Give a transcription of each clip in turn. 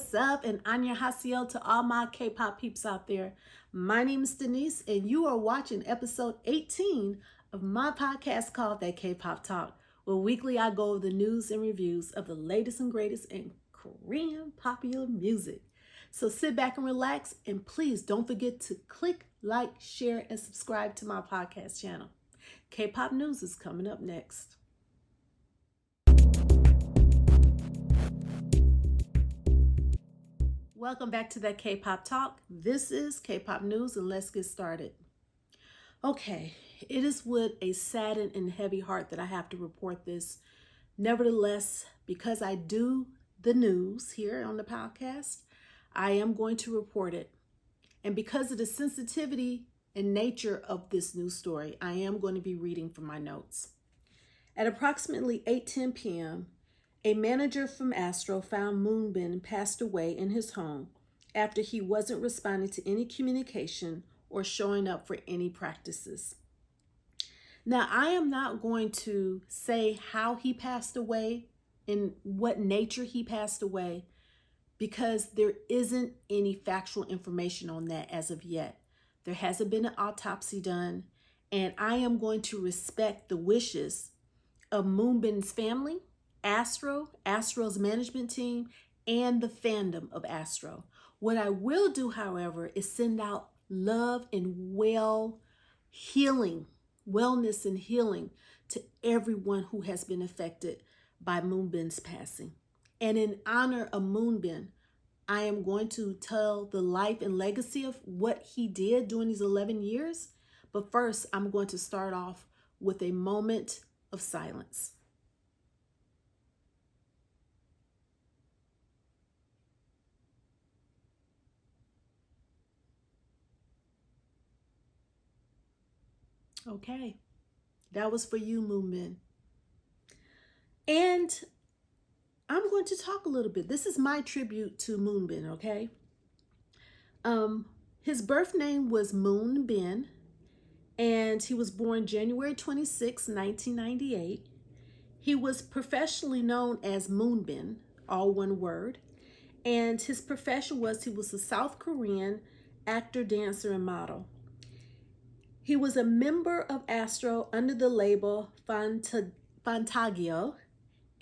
what's up? And annyeonghaseyo to all my K-pop peeps out there. My name is Denise, and you are watching episode 18 of my podcast called That K-Pop Talk, where weekly I go over the news and reviews of the latest and greatest in Korean popular music. So sit back and relax, and please don't forget to click, like, share, and subscribe to my podcast channel. K-pop news is coming up next. Welcome back to That K-Pop Talk. This is K-Pop News, and let's get started. Okay, it is with a saddened and heavy heart that I have to report this. Nevertheless, because I do the news here on the podcast, I am going to report it. And because of the sensitivity and nature of this news story, I am going to be reading from my notes. At approximately 8:10 p.m., a manager from Astro found Moonbin passed away in his home after he wasn't responding to any communication or showing up for any practices. Now, I am not going to say how he passed away and what nature he passed away because there isn't any factual information on that as of yet. There hasn't been an autopsy done, and I am going to respect the wishes of Moonbin's family, Astro's management team, and the fandom of Astro. What I will do, however, is send out love and wellness and healing to everyone who has been affected by Moonbin's passing. And in honor of Moonbin, I am going to tell the life and legacy of what he did during these 11 years. But first, I'm going to start off with a moment of silence. Okay, that was for you, Moonbin. And I'm going to talk a little bit. This is my tribute to Moonbin, okay? His birth name was Moonbin, and he was born January 26, 1998. He was professionally known as Moonbin, all one word, and his profession was he was a South Korean actor, dancer, and model. He was a member of Astro under the label Fantagio,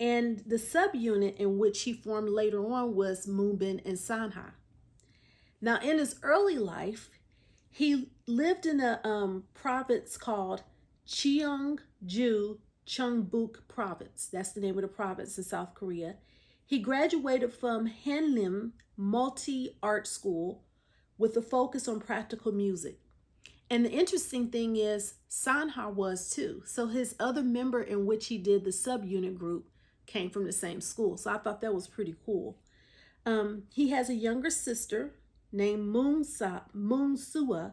and the subunit in which he formed later on was Moonbin and Sanha. Now, in his early life, he lived in a province called Cheongju Cheongbuk Province. That's the name of the province in South Korea. He graduated from Hanlim Multi-Art School with a focus on practical music. And the interesting thing is, Sanha was too. So his other member in which he did the subunit group came from the same school. So I thought that was pretty cool. He has a younger sister named Moonsua,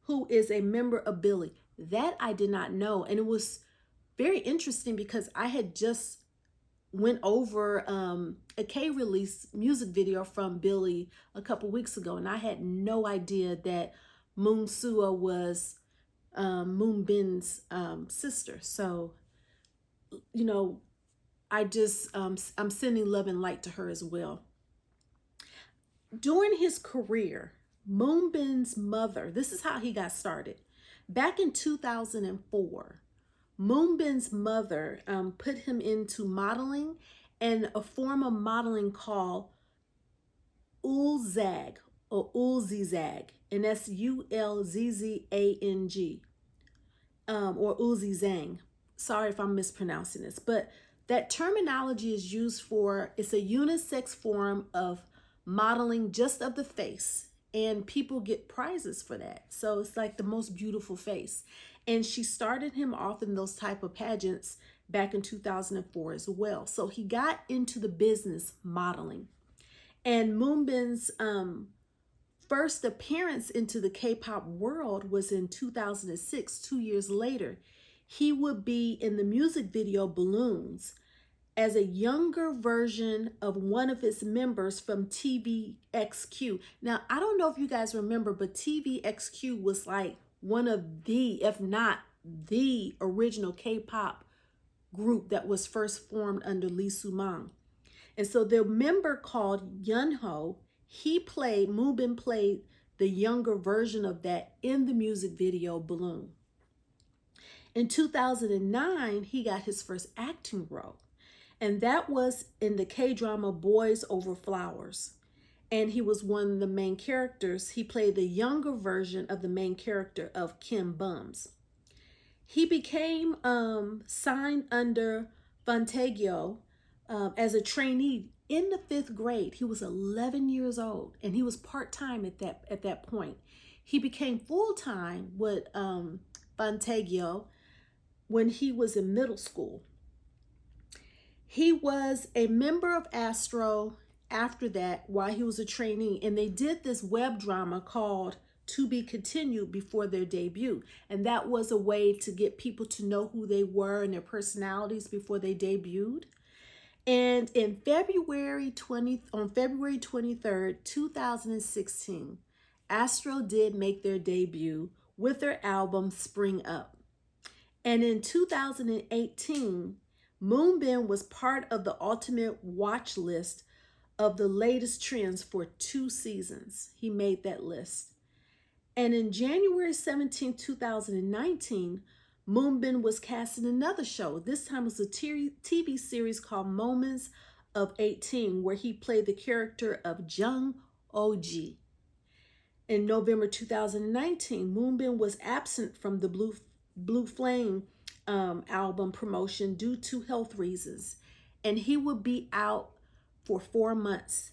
who is a member of Billy. That I did not know. And it was very interesting because I had just went over a K-release music video from Billy a couple weeks ago. And I had no idea that Moonsua was Moonbin's sister. So, you know, I'm sending love and light to her as well. During his career, Moonbin's mother, this is how he got started. Back in 2004, Moonbin's mother put him into modeling and a form of modeling called Ulzag or Ulzizag, and that's Ulzzang, or Ulzizang. Sorry if I'm mispronouncing this, but that terminology is used for, it's a unisex form of modeling just of the face, and people get prizes for that. So it's like the most beautiful face. And she started him off in those type of pageants back in 2004 as well. So he got into the business modeling. And Moonbin's first appearance into the K-pop world was in 2006, 2 years later. He would be in the music video Balloons as a younger version of one of his members from TVXQ. Now, I don't know if you guys remember, but TVXQ was like one of the, if not the original K-pop group that was first formed under Lee Soo-man. And so the member called Yunho, Moonbin played the younger version of that in the music video Balloon. In 2009, he got his first acting role, and that was in the K-drama Boys Over Flowers. And he was one of the main characters. He played the younger version of the main character of Kim Bums. He became signed under Fantagio as a trainee in the 5th grade. He was 11 years old, and he was part-time at that point. He became full-time with Fantagio when he was in middle school. He was a member of Astro after that while he was a trainee, and they did this web drama called To Be Continued before their debut. And that was a way to get people to know who they were and their personalities before they debuted. And on February 23rd, 2016, Astro did make their debut with their album Spring Up. And in 2018, Moonbin was part of the ultimate watch list of the latest trends for 2 seasons. He made that list. And in January 17, 2019, Moonbin was cast in another show. This time it was a TV series called Moments of 18, where he played the character of Jung Oh-ji. In November 2019, Moonbin was absent from the Blue Flame album promotion due to health reasons, and he would be out for 4 months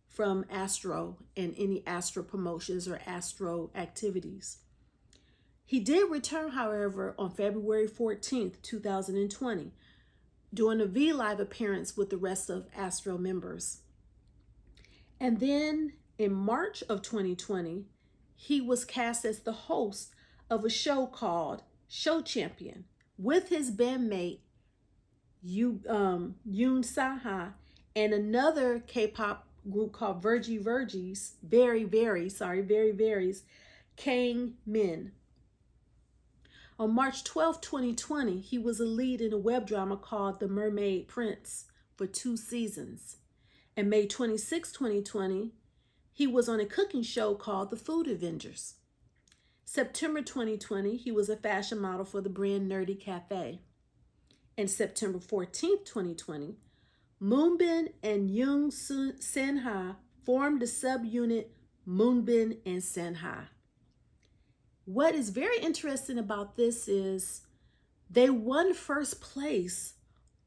from Astro and any Astro promotions or Astro activities. He did return, however, on February 14th, 2020, doing a V-Live appearance with the rest of Astro members. And then in March of 2020, he was cast as the host of a show called Show Champion with his bandmate Yoon Saha and another K-pop group called Very Very's Kang Min. On March 12, 2020, he was a lead in a web drama called The Mermaid Prince for 2 seasons. And May 26, 2020, he was on a cooking show called The Food Avengers. September 2020, he was a fashion model for the brand Nerdy Cafe. And September 14th, 2020, Moonbin and Yoon Senha formed the subunit Moonbin and Senha. What is very interesting about this is they won first place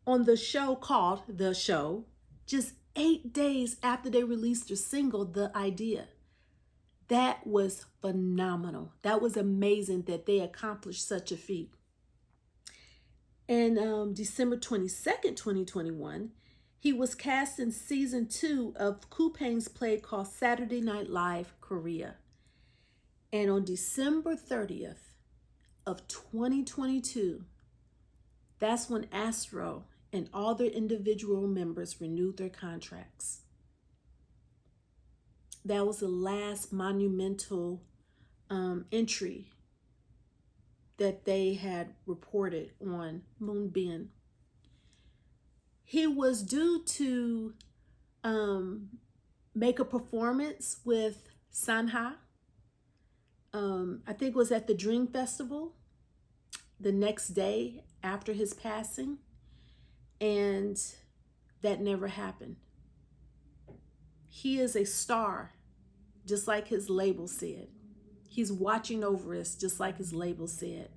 on the show called The Show just 8 days after they released their single, The Idea. That was phenomenal. That was amazing that they accomplished such a feat. And December 22nd, 2021, he was cast in season 2 of Coupang's play called Saturday Night Live Korea. And on December 30th of 2022, that's when Astro and all their individual members renewed their contracts. That was the last monumental entry that they had reported on Moonbin. He was due to make a performance with Sanha. I think it was at the Dream Festival the next day after his passing, and that never happened. He is a star, just like his label said. He's watching over us, just like his label said.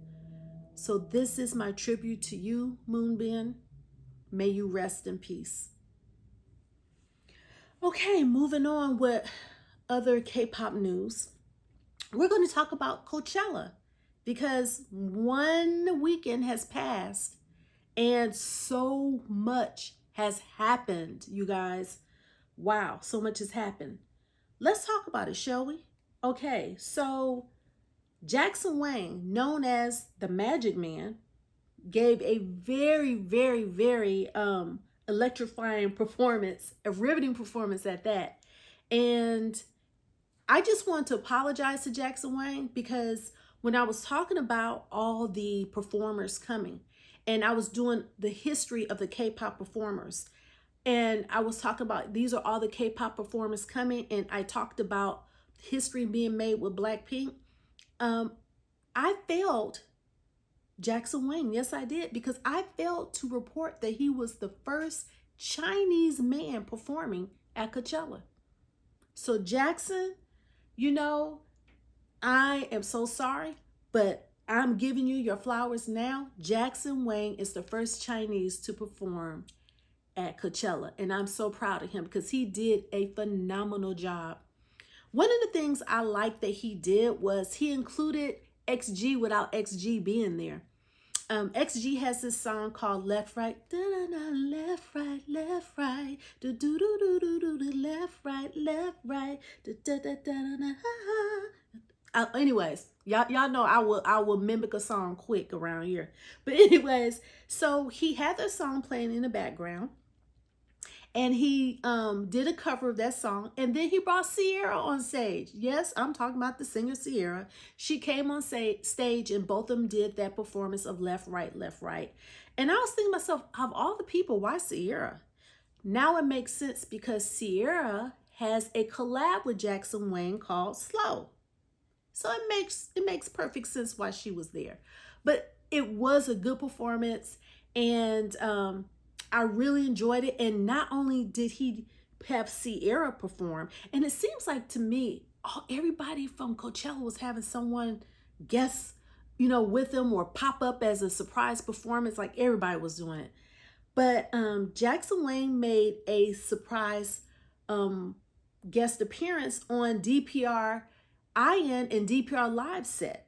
So this is my tribute to you, Moonbin. May you rest in peace. Okay, moving on with other K-pop news. We're going to talk about Coachella because one weekend has passed and so much has happened, you guys. Wow, so much has happened. Let's talk about it, shall we? Okay, so Jackson Wang, known as the Magic Man, gave a very, very, very electrifying performance, a riveting performance at that. And I just want to apologize to Jackson Wang because when I was talking about all the performers coming and I was doing the history of the K-pop performers, And I was talking about these are all the K-pop performers coming, and I talked about history being made with Blackpink. Um, I failed Jackson Wang. Yes, I did, because I failed to report that he was the first Chinese man performing at Coachella. So Jackson, you know, I am so sorry, but I'm giving you your flowers now. Jackson Wang is the first Chinese to perform at Coachella, and I'm so proud of him because he did a phenomenal job. One of the things I liked that he did was he included XG without XG being there. XG has this song called Left Right, da da da, left right, do do do do do do do, left right, da da da da da. Anyways, y'all know I will mimic a song quick around here. But anyways, so he had the song playing in the background, and he did a cover of that song, and then he brought Sierra on stage. Yes, I'm talking about the singer Sierra. She came on stage, and both of them did that performance of Left Right, and I was thinking to myself, of all the people, why Sierra? Now it makes sense, because Sierra has a collab with Jackson Wang called Slow. So it makes perfect sense why she was there. But it was a good performance, and I really enjoyed it. And not only did he have Sierra perform, and it seems like to me, everybody from Coachella was having someone guest, with them or pop up as a surprise performance. Like everybody was doing it. But Jackson Wang made a surprise guest appearance on DPR IN and DPR Live set.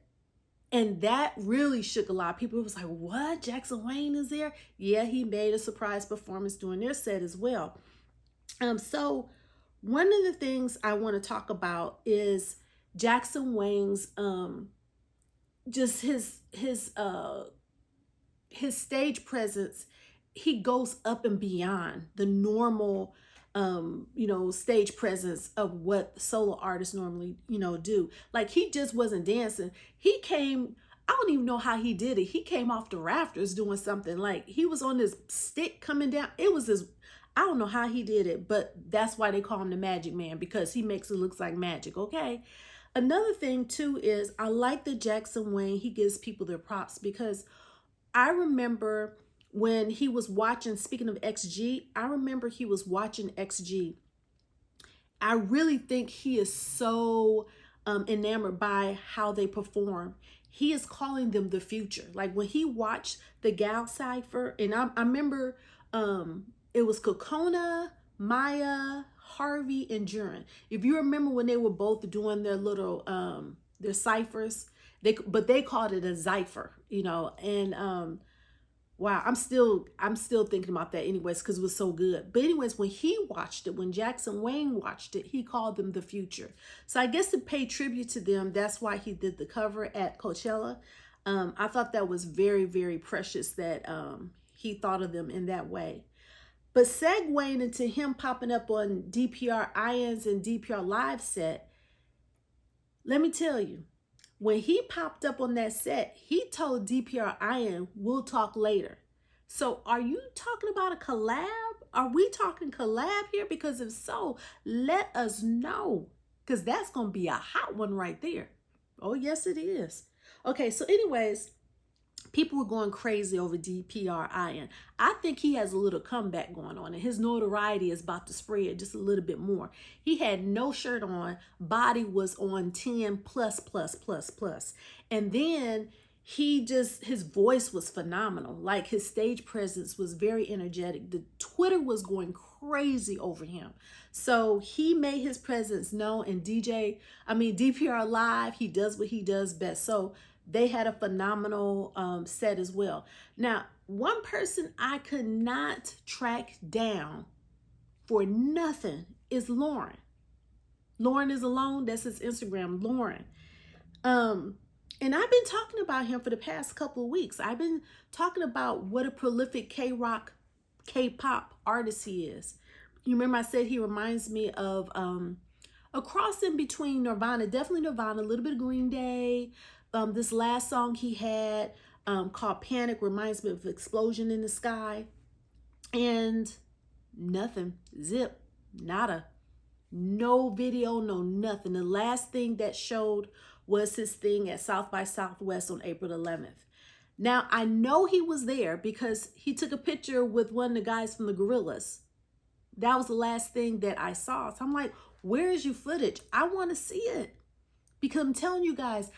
And that really shook a lot of people. It was like, what? Jackson Wang is there? Yeah, he made a surprise performance during their set as well. So one of the things I want to talk about is Jackson Wang's just his stage presence. He goes up and beyond the normal stage presence of what solo artists normally, do. Like he just wasn't dancing. He came, I don't even know how he did it. He came off the rafters doing something. Like he was on this stick coming down. It was this, I don't know how he did it, but that's why they call him the Magic Man, because he makes it look like magic. Okay. Another thing too is I like that Jackson Wang, he gives people their props, because I remember when he was watching, speaking of XG, I remember he was watching XG. I really think he is so enamored by how they perform. He is calling them the future. Like when he watched the Gal Cypher, and I remember it was Kokona, Maya, Harvey, and Jurin. If you remember when they were both doing their little their ciphers, but they called it a cipher, and wow, I'm still thinking about that anyways, because it was so good. But anyways, when he watched it, when Jackson Wang watched it, he called them the future. So I guess to pay tribute to them, that's why he did the cover at Coachella. I thought that was very, very precious that he thought of them in that way. But segueing into him popping up on DPR INs and DPR Live set, let me tell you, when he popped up on that set, he told DPR IN, we'll talk later. So are you talking about a collab? Are we talking collab here? Because if so, let us know, because that's going to be a hot one right there. Oh, yes, it is. Okay, so anyways, people were going crazy over DPR IN. I think he has a little comeback going on, and his notoriety is about to spread just a little bit more. He had no shirt on, body was on 10 plus. And then his voice was phenomenal. Like his stage presence was very energetic. The Twitter was going crazy over him. So he made his presence known, and DPR Live, he does what he does best. So they had a phenomenal set as well. Now, one person I could not track down for nothing is Lauren. Lauren is alone. That's his Instagram, Lauren. And I've been talking about him for the past couple of weeks. I've been talking about what a prolific K-rock, K-pop artist he is. You remember I said he reminds me of a cross in between Nirvana, definitely Nirvana, a little bit of Green Day. This last song he had called Panic reminds me of Explosion in the Sky. And Nothing. Zip. Nada. No video, no nothing. The last thing that showed was his thing at South by Southwest on April 11th. Now, I know he was there because he took a picture with one of the guys from the Gorillas. That was the last thing that I saw. So I'm like, where is your footage? I want to see it. Because I'm telling you guys,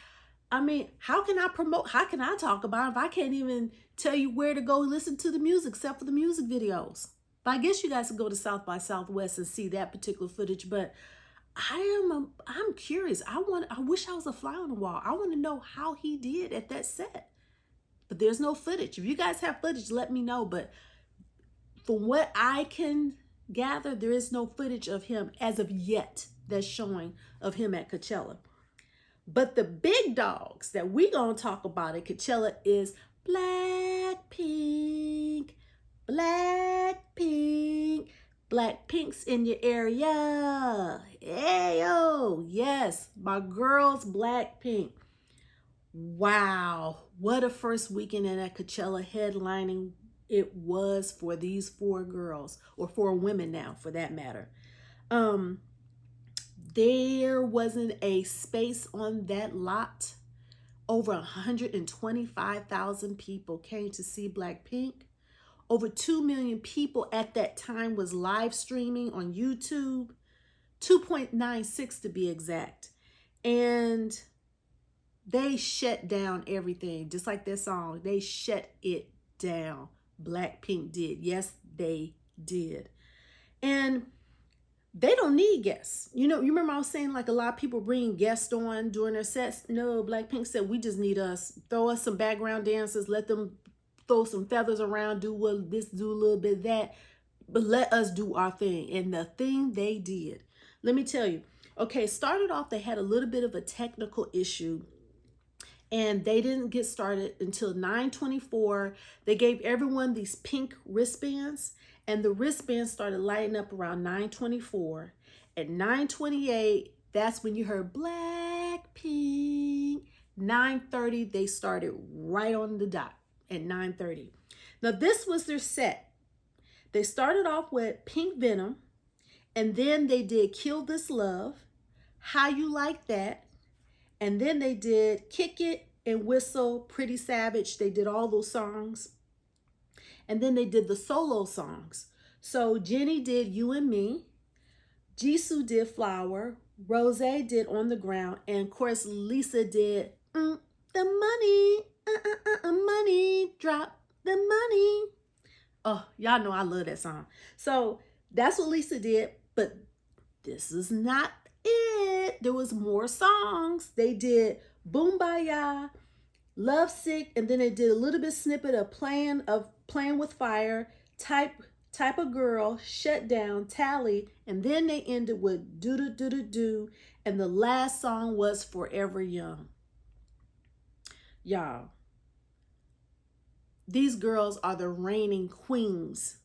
I mean, how can I promote? How can I talk about it if I can't even tell you where to go listen to the music except for the music videos? But I guess you guys could go to South by Southwest and see that particular footage. But I'm curious. I wish I was a fly on the wall. I want to know how he did at that set. But there's no footage. If you guys have footage, let me know. But from what I can gather, there is no footage of him as of yet that's showing of him at Coachella. But the big dogs that we gonna talk about at Coachella is Blackpink. Blackpink. Blackpink's in your area. Ayo, yes, my girls Blackpink. Wow, what a first weekend at Coachella headlining it was for these four girls, or four women now for that matter. There wasn't a space on that lot. Over 125,000 people came to see Blackpink. Over 2 million people at that time was live streaming on YouTube. 2.96 to be exact. And they shut down everything. Just like their song, they shut it down. Blackpink did. Yes, they did. And they don't need guests. You remember I was saying like a lot of people bring guests on during their sets. No, Blackpink said we just need us. Throw us some background dancers. Let them throw some feathers around. Do this, do a little bit of that. But let us do our thing. And the thing they did. Let me tell you. Okay, started off they had a little bit of a technical issue. And they didn't get started until 9:24. They gave everyone these pink wristbands. And the wristbands started lighting up around 9:24. At 9:28, that's when you heard Blackpink. 9:30, they started right on the dot at 9:30. Now, this was their set. They started off with Pink Venom. And then they did Kill This Love, How You Like That. And then they did Kick It and Whistle, Pretty Savage. They did all those songs. And then they did the solo songs. So Jenny did You and Me. Jisoo did Flower. Rose did On the Ground. And of course, Lisa did The Money. Money. Drop the money. Oh, y'all know I love that song. So that's what Lisa did. But this is not it. There was more songs. They did Boom Baya, Love Sick, and then they did a little bit snippet of Playing with Fire, Type of Girl, Shut Down, Tally, and then they ended with Do Do Do Do Do, and the last song was Forever Young. Y'all, these girls are the reigning queens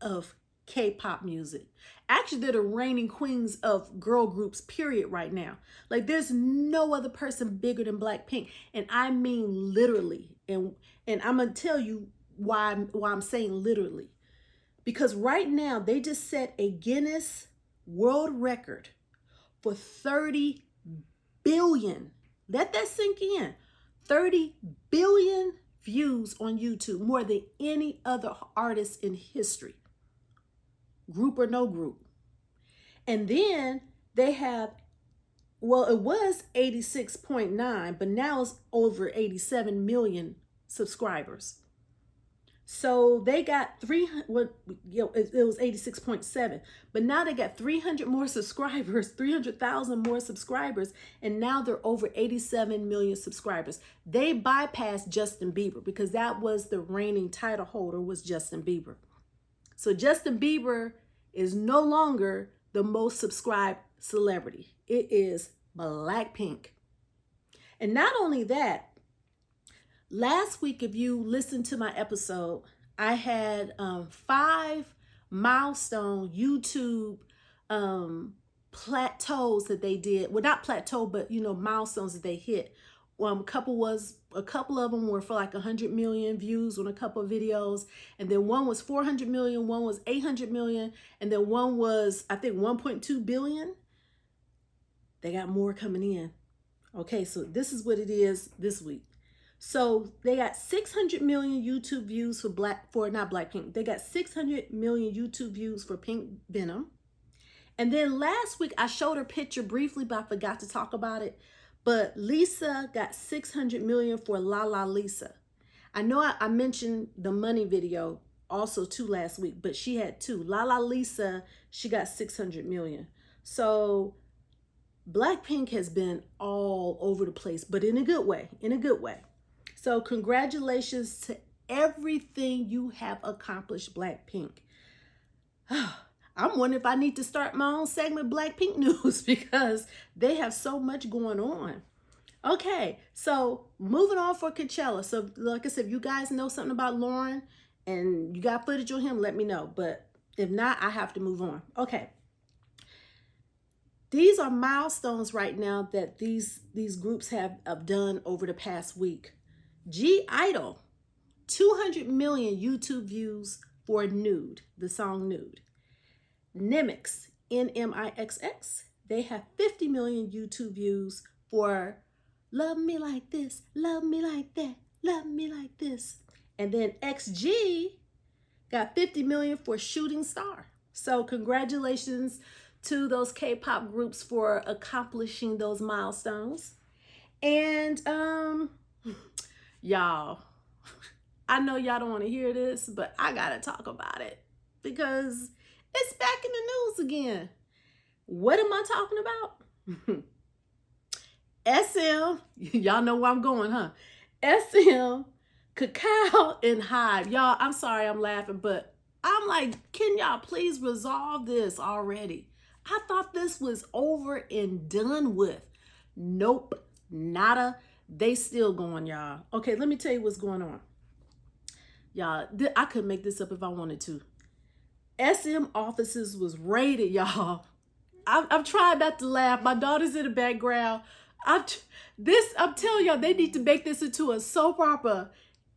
of K-pop music. Actually, they're the reigning queens of girl groups, period, right now. Like, there's no other person bigger than Blackpink. And I mean literally. And I'm going to tell you why I'm saying literally. Because right now, they just set a Guinness World Record for 30 billion. Let that sink in. 30 billion views on YouTube, more than any other artist in history. Group or no group. And then they have, well, it was 86.9, but now it's over 87 million subscribers. So they got it was 86.7, but now they got 300 more subscribers, 300,000 more subscribers, and now they're over 87 million subscribers. They bypassed Justin Bieber because that was the reigning title holder, was Justin Bieber. So Justin Bieber is no longer the most subscribed celebrity. It is Blackpink. And not only that, last week, if you listened to my episode, I had 5 milestone YouTube plateaus that they did. Well, not plateau, but, milestones that they hit a couple of them were for like 100 million views on a couple of videos, and then one was 400 million, one was 800 million, and then one was, I think, 1.2 billion. They got more coming in. Okay, so this is what it is this week. So they got 600 million YouTube views for not Blackpink. They got 600 million YouTube views for Pink Venom. And then last week I showed her picture briefly, but I forgot to talk about it. But Lisa got 600 million for La La Lisa. I know I mentioned the money video also too last week, but she had two. La La Lisa, she got 600 million. So Blackpink has been all over the place, but in a good way, in a good way. So congratulations to everything you have accomplished, Blackpink. I'm wondering if I need to start my own segment, Blackpink News, because they have so much going on. Okay, so moving on for Coachella. So like I said, if you guys know something about Lauren and you got footage on him, let me know. But if not, I have to move on. Okay. These are milestones right now that these groups have done over the past week. G-Idol, 200 million YouTube views for Nude, the song Nude. Nemix, N-M-I-X-X, they have 50 million YouTube views for Love Me Like This, Love Me Like That, Love Me Like This. And then XG got 50 million for Shooting Star. So congratulations to those K-pop groups for accomplishing those milestones. And y'all, I know y'all don't want to hear this, but I gotta talk about it because it's back in the news again. What am I talking about? SM, y'all know where I'm going, huh? SM, Kakao, and Hybe. Y'all, I'm sorry I'm laughing, but I'm like, can y'all please resolve this already? I thought this was over and done with. Nope, nada. They still going, y'all. Okay, let me tell you what's going on. Y'all, I could make this up if I wanted to. SM offices was raided, y'all. I've tried not to laugh. My daughter's in the background. I'm telling y'all, they need to make this into a soap opera.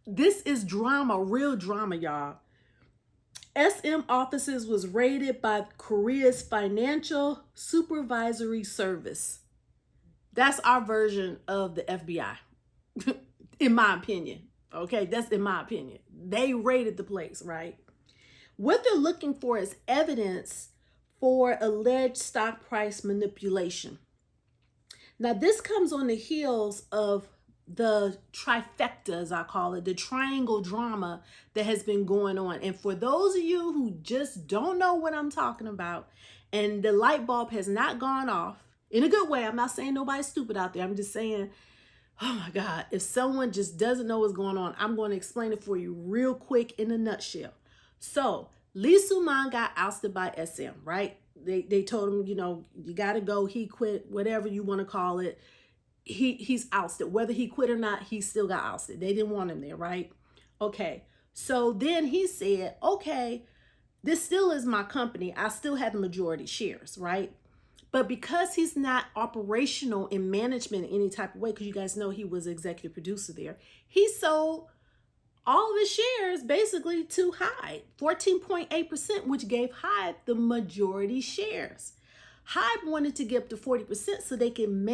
This is drama, real drama, y'all. SM offices was raided by Korea's Financial Supervisory Service. That's our version of the FBI, in my opinion. Okay, that's in my opinion. They raided the place, right? What they're looking for is evidence for alleged stock price manipulation. Now, this comes on the heels of the trifecta, as I call it, the triangle drama that has been going on. And for those of you who just don't know what I'm talking about, and the light bulb has not gone off, in a good way, I'm not saying nobody's stupid out there. I'm just saying, oh my God, if someone just doesn't know what's going on, I'm going to explain it for you real quick in a nutshell. So Lee Soo-man got ousted by SM, right? They told him, you know, you got to go. He quit, whatever you want to call it. He's ousted. Whether he quit or not, he still got ousted. They didn't want him there, right? Okay. So then he said, okay, this still is my company. I still have majority shares, right? But because he's not operational in management in any type of way, because you guys know he was executive producer there, he sold all of his shares basically to Hybe, 14.8%, which gave Hybe the majority shares. Hybe wanted to get up to 40% so they can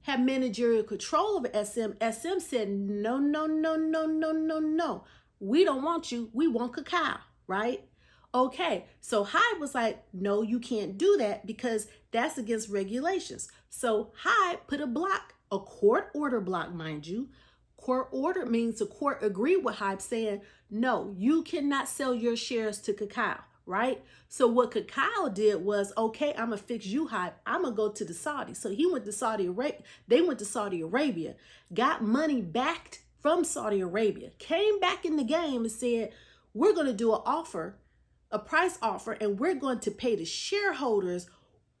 have managerial control over SM. SM said, no, no, no, no, no, no, no. We don't want you. We want Kakao, right? Okay, so Hybe was like, no, you can't do that because that's against regulations. So Hybe put a block, a court order block, mind you. Court order means the court agreed with Hybe saying, no, you cannot sell your shares to Kakao, right? So what Kakao did was, okay, I'm going to fix you, Hybe. I'm going to go to the Saudis. So he went to Saudi Arabia. They went to Saudi Arabia, got money backed from Saudi Arabia, came back in the game and said, we're going to do an offer, a price offer, and we're going to pay the shareholders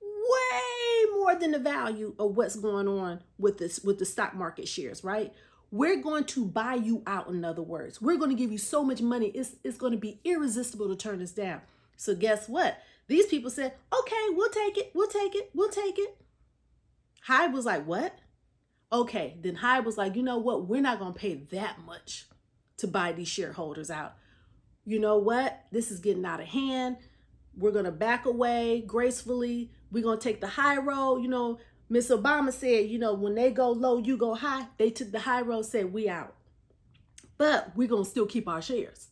way more than the value of what's going on with the stock market shares, right? We're going to buy you out, in other words. We're going to give you so much money, it's going to be irresistible to turn this down. So guess what? These people said, okay, we'll take it, we'll take it, we'll take it. Hybe was like, what? Okay, then Hybe was like, you know what? We're not going to pay that much to buy these shareholders out. You know what? This is getting out of hand. We're going to back away gracefully. We're going to take the high road. You know, Miss Obama said, you know, when they go low, you go high. They took the high road, said we out. But we're going to still keep our shares.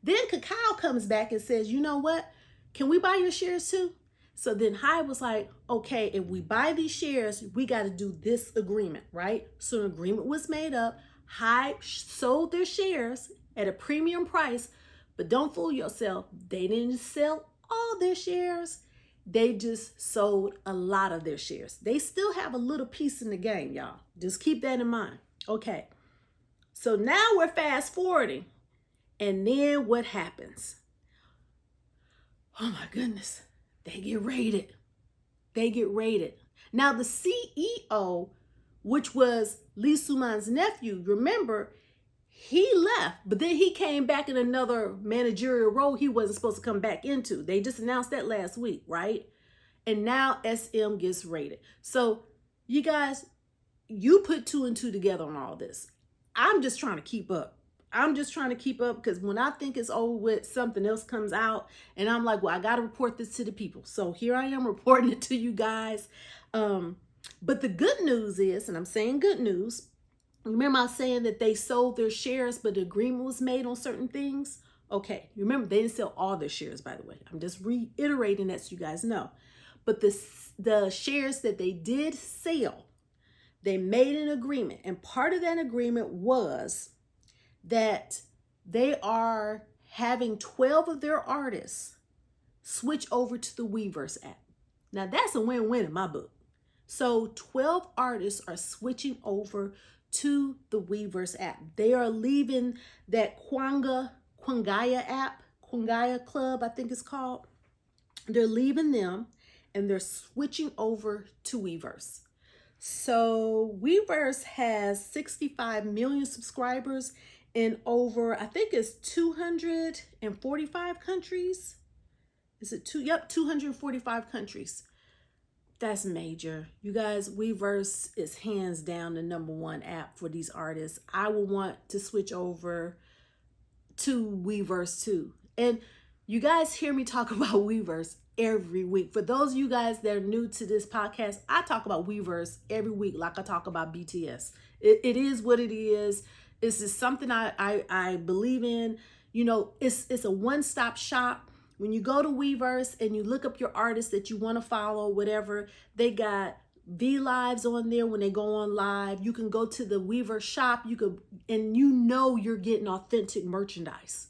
Then Kakao comes back and says, you know what? Can we buy your shares too? So then Hybe was like, okay, if we buy these shares, we got to do this agreement, right? So an agreement was made up. Hybe sold their shares at a premium price, but don't fool yourself. They didn't sell all their shares. They just sold a lot of their shares. They still have a little piece in the game, y'all. Just keep that in mind. Okay. So now we're fast forwarding. And then what happens? Oh my goodness. They get raided. They get raided. Now the CEO, which was Lee Soo-man's nephew, remember, he left, but then he came back in another managerial role he wasn't supposed to come back into. They just announced that last week, right? And now SM gets raided. So you guys, you put 2 and 2 together on all this. I'm just trying to keep up. I'm just trying to keep up because when I think it's over with, something else comes out and I'm like, well, I got to report this to the people. So here I am reporting it to you guys. But the good news is, and I'm saying good news, remember I was saying that they sold their shares, but the agreement was made on certain things? Okay, remember they didn't sell all their shares, by the way. I'm just reiterating that so you guys know. But the shares that they did sell, they made an agreement. And part of that agreement was that they are having 12 of their artists switch over to the Weverse app. Now that's a win-win in my book. So 12 artists are switching over to the Weverse app. They are leaving that Kwangaya app, Kwangaya Club, I think it's called. They're leaving them and they're switching over to Weverse. So Weverse has 65 million subscribers in over, I think it's 245 countries. Is it 245 countries. That's major. You guys, Weverse is hands down the #1 app for these artists. I will want to switch over to Weverse too. And you guys hear me talk about Weverse every week. For those of you guys that are new to this podcast, I talk about Weverse every week like I talk about BTS. It is what it is. This is something I believe in. You know, it's a one-stop shop. When you go to Weverse and you look up your artists that you want to follow, whatever, they got V-Lives on there when they go on live. You can go to the Weverse shop. And you know you're getting authentic merchandise.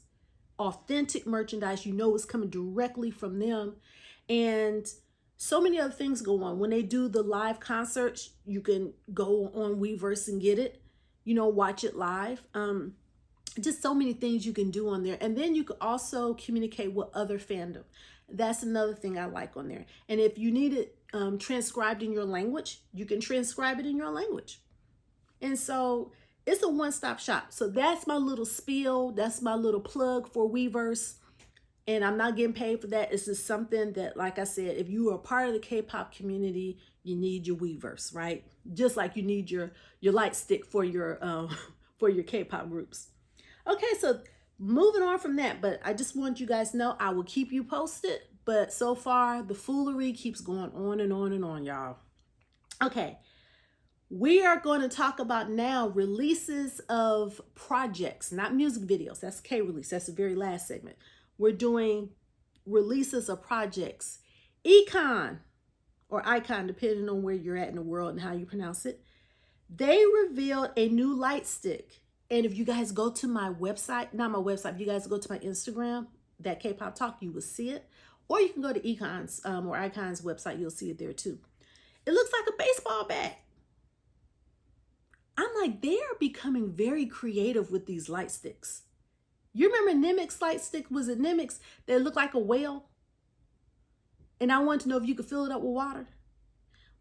Authentic merchandise. You know it's coming directly from them. And so many other things go on. When they do the live concerts, you can go on Weverse and get it. You know, watch it live. Just so many things you can do on there. And then you can also communicate with other fandom. That's another thing I like on there. And if you need it transcribed in your language, you can transcribe it in your language. And so it's a one-stop shop. So that's my little spiel. That's my little plug for Weverse. And I'm not getting paid for that. It's just something that, like I said, if you are a part of the K-pop community, you need your Weverse, right? Just like you need your light stick for your K-pop groups. Okay, so moving on from that, but I just want you guys to know I will keep you posted. But so far, the foolery keeps going on and on and on, y'all. Okay, we are going to talk about now releases of projects, not music videos. That's K-release. That's the very last segment. We're doing releases of projects. Icon, or Icon, depending on where you're at in the world and how you pronounce it, they revealed a new light stick. And if you guys go to my website, not my website, if you guys go to my Instagram, that K-pop Talk, you will see it. Or you can go to Icon's or Icon's website, you'll see it there too. It looks like a baseball bat. I'm like, they are becoming very creative with these light sticks. You remember Nemex's light stick? Was it Nemex's that looked like a whale? And I wanted to know if you could fill it up with water.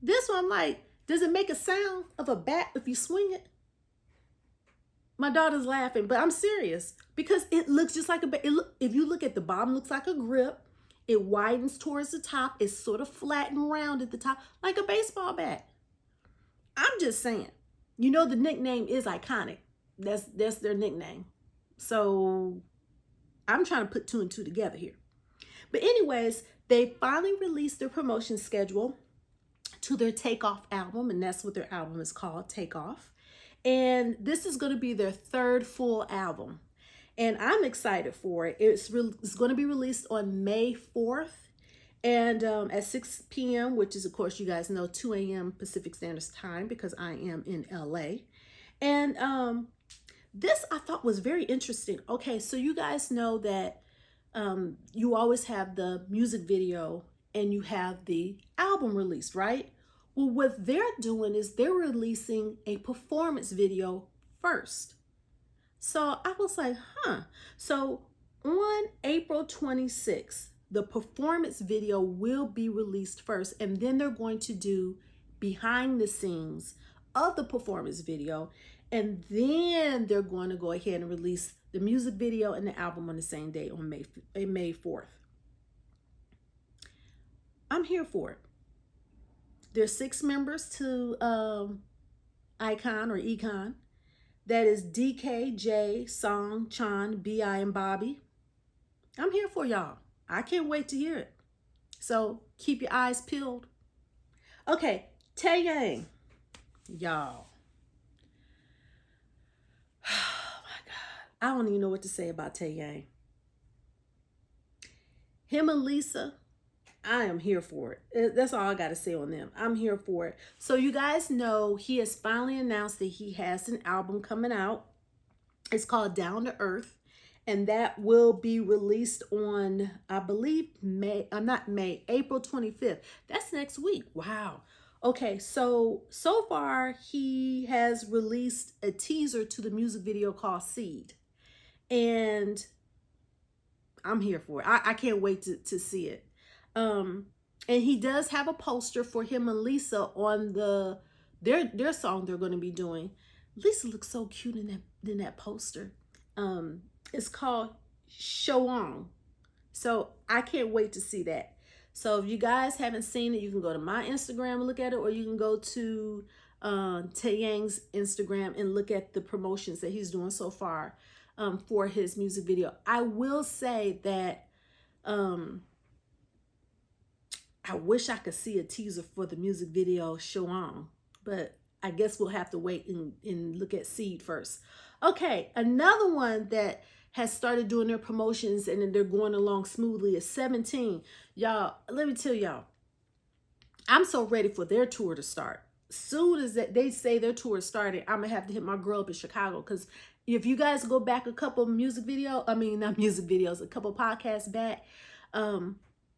This one, I'm like, does it make a sound of a bat if you swing it? My daughter's laughing, but I'm serious because it looks just like a bat. If you look at the bottom, it looks like a grip. It widens towards the top. It's sort of flat and round at the top, like a baseball bat. I'm just saying. You know, the nickname is iconic. That's their nickname. So I'm trying to put two and two together here. But anyways, they finally released their promotion schedule to their Takeoff album, and that's what their album is called, Takeoff. And this is going to be their third full album. And I'm excited for it. It's going to be released on May 4th and at 6 p.m., which is, of course, you guys know, 2 a.m. Pacific Standard Time because I am in LA. And this I thought was very interesting. Okay, so you guys know that you always have the music video and you have the album released, right? Well, what they're doing is they're releasing a performance video first. So I was like, So on April 26th, the performance video will be released first, and then they're going to do behind the scenes of the performance video, and then they're going to go ahead and release the music video and the album on the same day on May 4th. I'm here for it. There's 6 members to Icon or Econ. That is DK, J, Song, Chan, B.I, and Bobby. I'm here for y'all. I can't wait to hear it. So keep your eyes peeled. Okay, Taeyang. Y'all. Oh my God. I don't even know what to say about Taeyang. Him and Lisa, I am here for it. That's all I got to say on them. I'm here for it. So you guys know he has finally announced that he has an album coming out. It's called Down to Earth. And that will be released on, I believe, April 25th. That's next week. Wow. Okay, so far he has released a teaser to the music video called Seed. And I'm here for it. I can't wait to see it. And he does have a poster for him and Lisa on their song they're going to be doing. Lisa looks so cute in that poster. It's called Show On. So I can't wait to see that. So if you guys haven't seen it, you can go to my Instagram and look at it, or you can go to Taeyang's Instagram and look at the promotions that he's doing so far for his music video. I will say that I wish I could see a teaser for the music video Show On, but I guess we'll have to wait and look at Seed first. Okay, another one that has started doing their promotions and they're going along smoothly is 17. Y'all, let me tell y'all, I'm so ready for their tour to start. Soon as they say their tour is starting, I'm going to have to hit my girl up in Chicago, because if you guys go back a couple a couple podcasts back,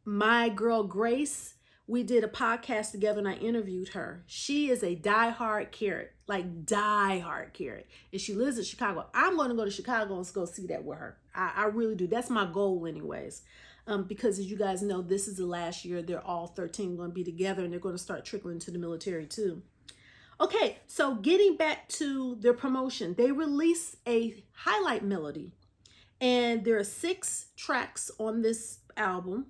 my girl Grace, we did a podcast together and I interviewed her. She is a diehard Carrot, like diehard Carrot. And she lives in Chicago. I'm going to go to Chicago and go see that with her. I really do. That's my goal anyways. Because as you guys know, this is the last year they're all 13 going to be together, and they're going to start trickling to the military too. Okay, so getting back to their promotion, they released a highlight melody. And there are 6 tracks on this album.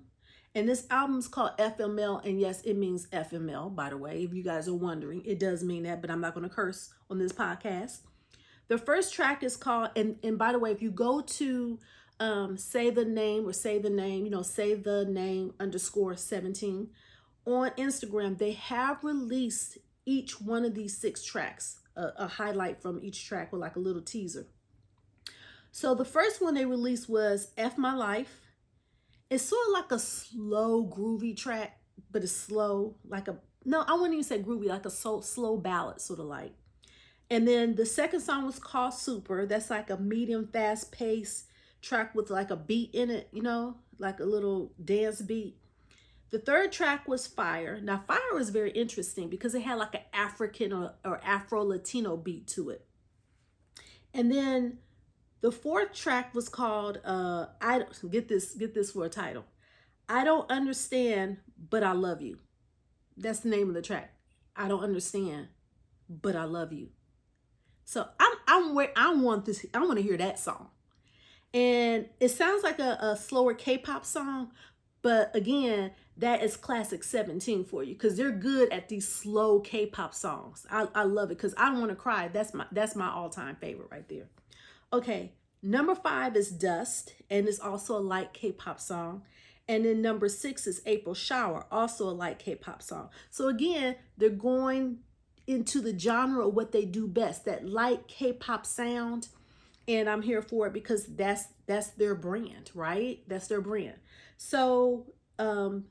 And this album is called FML, and yes, it means FML, by the way, if you guys are wondering. It does mean that, but I'm not going to curse on this podcast. The first track is called, and by the way, if you go to say the name _17 on Instagram, they have released each one of these 6 tracks, a highlight from each track with like a little teaser. So the first one they released was F My Life. It's sort of like a slow, groovy track, but it's slow, I wouldn't even say groovy, like a slow ballad, sort of like. And then the second song was called Super. That's like a medium, fast-paced track with like a beat in it, like a little dance beat. The third track was Fire. Now, Fire was very interesting because it had like an African or Afro-Latino beat to it. And then the fourth track was called, get this for a title. I Don't Understand, But I Love You. That's the name of the track. I don't understand, but I love you. So I want to hear that song. And it sounds like a slower K-pop song, but again, that is classic 17 for you, because they're good at these slow K-pop songs. I love it because I don't want to cry. That's my all-time favorite right there. Okay, number 5 is Dust, and it's also a light K-pop song. And then number 6 is April Shower, also a light K-pop song. So again, they're going into the genre of what they do best, that light K-pop sound. And I'm here for it because that's their brand, right? That's their brand. So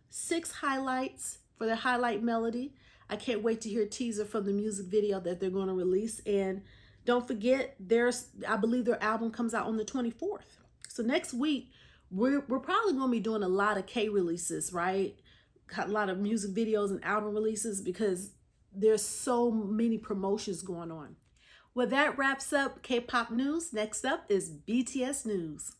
6 highlights for the highlight melody. I can't wait to hear a teaser from the music video that they're going to release. And don't forget, I believe their album comes out on the 24th. So next week, we're probably going to be doing a lot of K releases, right? A lot of music videos and album releases because there's so many promotions going on. Well, that wraps up K-pop news. Next up is BTS news.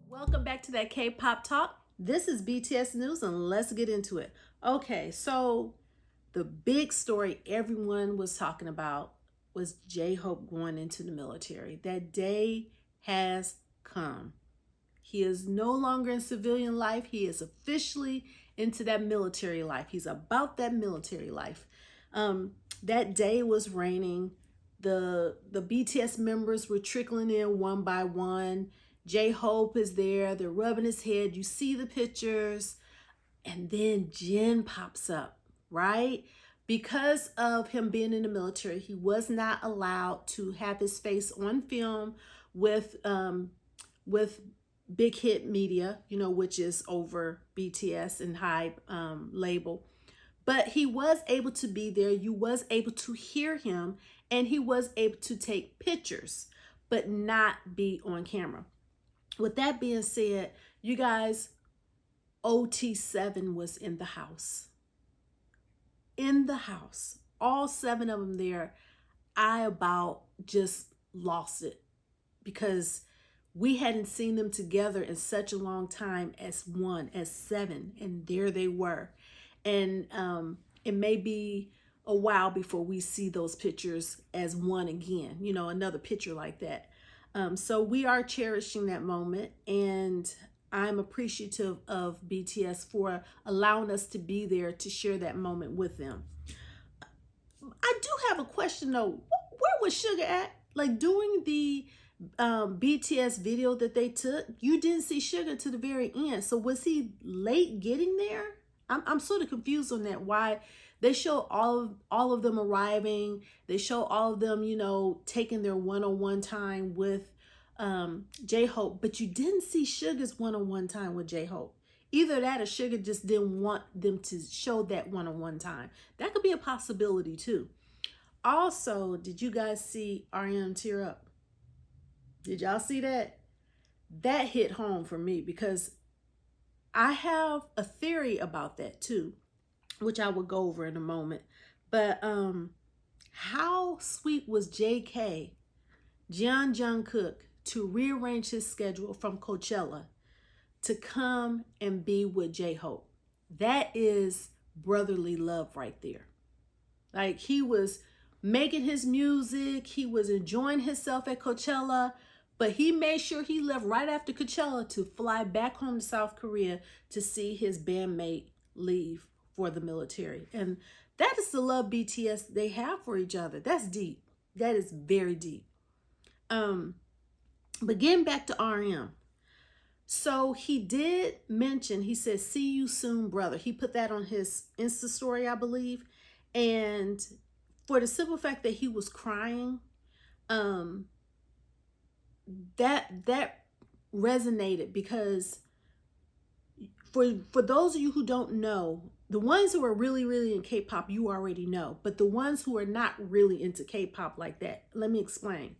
Welcome back to that K-pop talk. This is BTS news, and let's get into it. Okay, so the big story everyone was talking about was J-Hope going into the military. That day has come. He is no longer in civilian life. He is officially into that military life. He's about that military life. That day was raining. The BTS members were trickling in one by one. J-Hope is there. They're rubbing his head. You see the pictures. And then Jin pops up, right? Because of him being in the military, he was not allowed to have his face on film with Big Hit Media, which is over BTS and Hype label. But he was able to be there. You was able to hear him, and he was able to take pictures, but not be on camera. With that being said, you guys, OT7 was in the house. In the house. All 7 of them there. I about just lost it because we hadn't seen them together in such a long time as 7, and there they were. And it may be a while before we see those pictures as one again, another picture like that. So we are cherishing that moment, and I'm appreciative of BTS for allowing us to be there to share that moment with them. I do have a question though. Where was Suga at? Like during the BTS video that they took, you didn't see Suga to the very end. So was he late getting there? I'm sort of confused on that. Why they show all of them arriving. They show all of them, taking their one-on-one time with J-Hope, but you didn't see Suga's one-on-one time with J-Hope. Either that or Suga just didn't want them to show that one-on-one time. That could be a possibility too. Also, did you guys see RM tear up? Did y'all see that? That hit home for me because I have a theory about that too, which I will go over in a moment. But how sweet was JK, Jeon Jungkook, to rearrange his schedule from Coachella to come and be with J-Hope? That is brotherly love right there. Like, he was making his music, he was enjoying himself at Coachella, but he made sure he left right after Coachella to fly back home to South Korea to see his bandmate leave for the military. And that is the love BTS they have for each other. That's deep. That is very deep. But getting back to RM. So he did mention, he said, "See you soon, brother." He put that on his Insta story, I believe. And for the simple fact that he was crying, that resonated because for those of you who don't know, the ones who are really, really in K-pop, you already know. But the ones who are not really into K-pop like that, let me explain.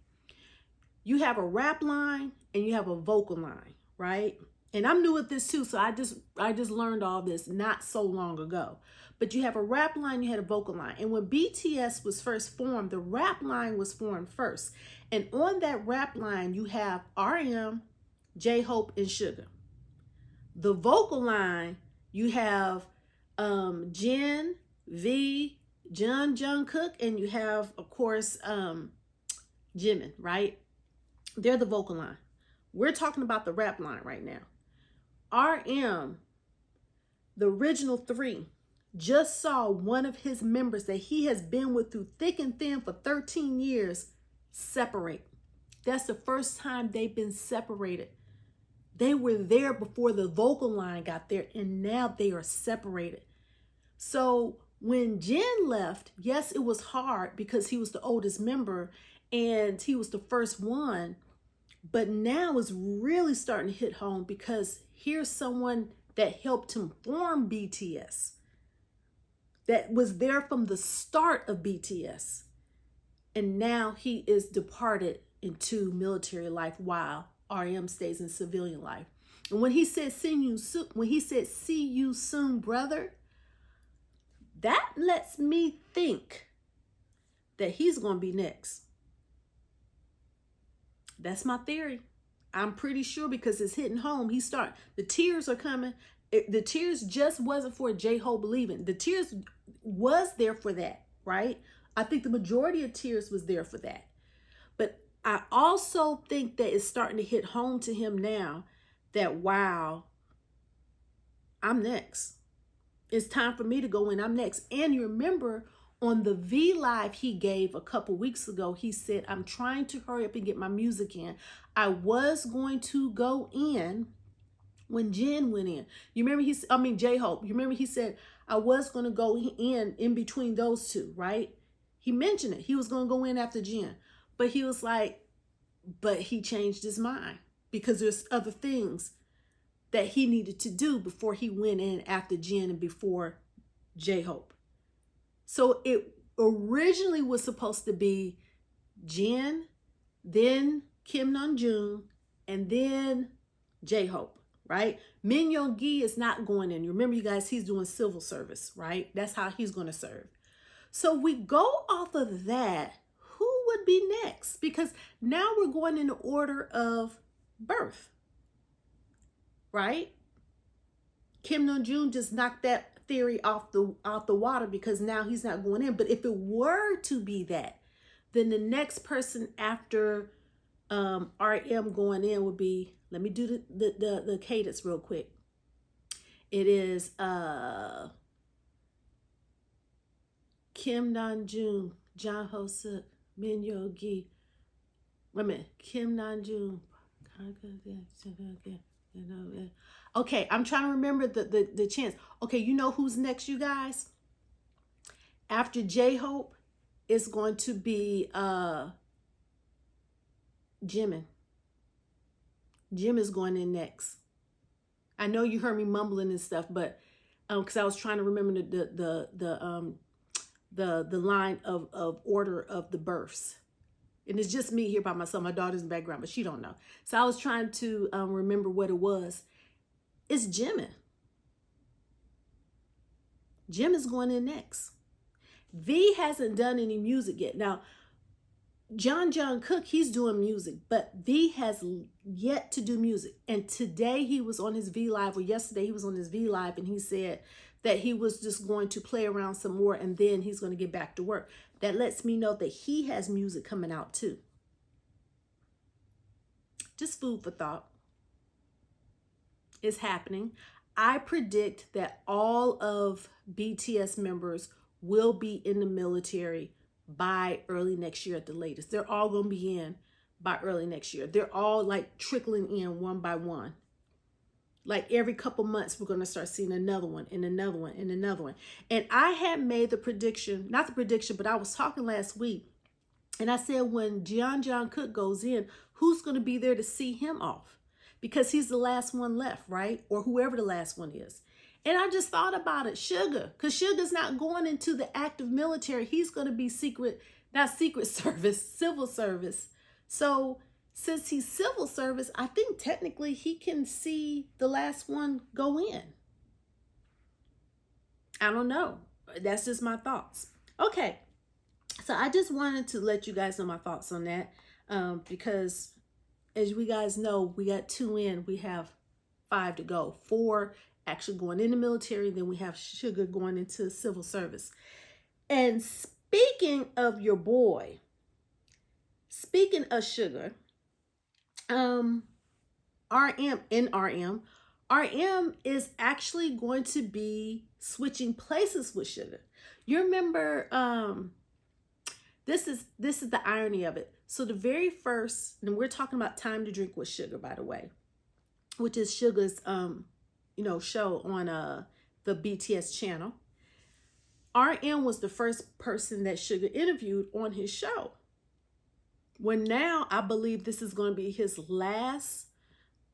You have a rap line and you have a vocal line, right? And I'm new at this too, so I just learned all this not so long ago. But you have a rap line, you had a vocal line. And when BTS was first formed, the rap line was formed first. And on that rap line, you have RM, J-Hope, and Suga. The vocal line, you have Jin, V, Jeon Jungkook, and you have, of course, Jimin, right? They're the vocal line. We're talking about the rap line right now. RM, the original three, just saw one of his members that he has been with through thick and thin for 13 years separate. That's the first time they've been separated. They were there before the vocal line got there, and now they are separated. So when Jin left, yes, it was hard because he was the oldest member and he was the first one. But now it's really starting to hit home because here's someone that helped him form BTS, that was there from the start of BTS. And now he is departed into military life while RM stays in civilian life. And when he said see you soon, brother, that lets me think that he's going to be next. That's my theory. I'm pretty sure because it's hitting home. The tears are coming. The tears just wasn't for J-Hope leaving. The tears was there for that, right? I think the majority of tears was there for that. But I also think that it's starting to hit home to him now that, wow, I'm next. It's time for me to go in. I'm next. And you remember on the V Live he gave a couple weeks ago, he said, I'm trying to hurry up and get my music in. I was going to go in when Jin went in. You remember J-Hope. You remember he said, I was going to go in between those two, right? He mentioned it. He was going to go in after Jin. But he was like, but he changed his mind because there's other things that he needed to do before he went in after Jin and before J-Hope. So it originally was supposed to be Jin, then Kim Namjoon, and then J-Hope, right? Min Young-gi is not going in. Remember, you guys, he's doing civil service, right? That's how he's going to serve. So we go off of that. Who would be next? Because now we're going in the order of birth, right? Kim Namjoon just knocked that theory off the water because now he's not going in. But if it were to be that, then the next person after RM going in would be, let me do the cadence real quick. It is Kim Namjoon, Jang Ho-suk, Min Young-gi. Wait a minute, Kim Namjoon. Okay, I'm trying to remember the chants. Okay, you know who's next, you guys? After J-Hope, it's going to be Jimin. Jim is going in next. I know you heard me mumbling and stuff, but because I was trying to remember the line of order of the births. And it's just me here by myself. My daughter's in the background, but she don't know. So I was trying to remember what it was. It's Jimin. Jim is going in next. V hasn't done any music yet. Now, John Cook, he's doing music, but V has yet to do music. And today he was on his V Live, or yesterday he was on his V Live, and he said that he was just going to play around some more and then he's going to get back to work. That lets me know that he has music coming out too. Just food for thought. It's happening. I predict that all of BTS members will be in the military by early next year at the latest. They're all going to be in by early next year. They're all like trickling in one by one. Like every couple months, we're going to start seeing another one and another one and another one. And I had made the prediction, not the prediction, but I was talking last week. And I said, when John Cook goes in, who's going to be there to see him off? Because he's the last one left, right? Or whoever the last one is. And I just thought about it, Sugar, because Sugar's not going into the active military. He's going to be not secret service, civil service. So since he's civil service, I think technically he can see the last one go in. I don't know. That's just my thoughts. Okay. So I just wanted to let you guys know my thoughts on that because as we guys know, we got 2 in, we have 5 to go. 4 actually going in the military, then we have Sugar going into civil service. And speaking of your boy, speaking of Sugar, RM is actually going to be switching places with Sugar. You remember, this is the irony of it. So the very first, and we're talking about Time to Drink with Sugar, by the way, which is Sugar's show on the BTS channel. RM was the first person that Sugar interviewed on his show. When now I believe this is going to be his last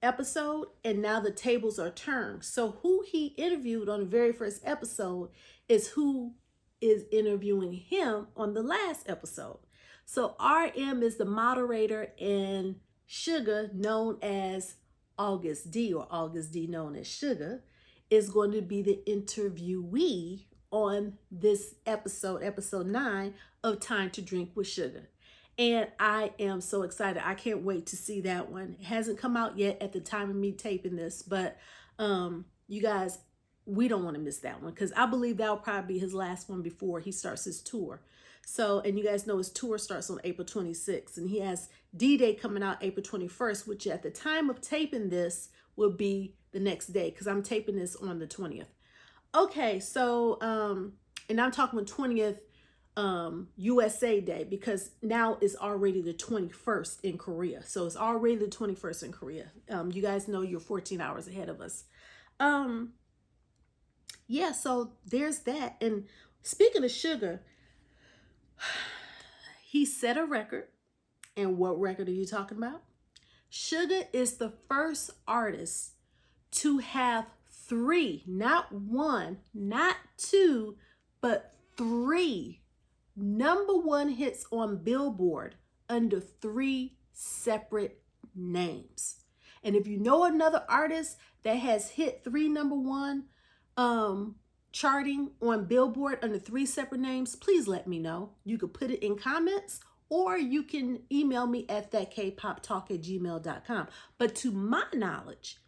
episode, and now the tables are turned. So who he interviewed on the very first episode is who is interviewing him on the last episode. So RM is the moderator, and Sugar, known as AgustD, or AgustD known as Sugar, is going to be the interviewee on this episode 9 of Time to Drink with Sugar. And I am so excited. I can't wait to see that one. It hasn't come out yet at the time of me taping this, but you guys, we don't want to miss that one, because I believe that'll probably be his last one before he starts his tour. So, and you guys know his tour starts on April 26th, and he has D-Day coming out April 21st, which at the time of taping this will be the next day, because I'm taping this on the 20th. Okay, so, and I'm talking about 20th USA Day, because now it's already the 21st in Korea. So it's already the 21st in Korea. You guys know you're 14 hours ahead of us. Yeah, so there's that. And speaking of Sugar, he set a record. And what record are you talking about? Sugar is the first artist to have 3, not 1, not 2, but 3 #1 hits on Billboard under 3 separate names. And if you know another artist that has hit 3 #1 charting on Billboard under 3 separate names, please let me know. You could put it in comments, or you can email me at thatkpoptalk@gmail.com. But to my knowledge,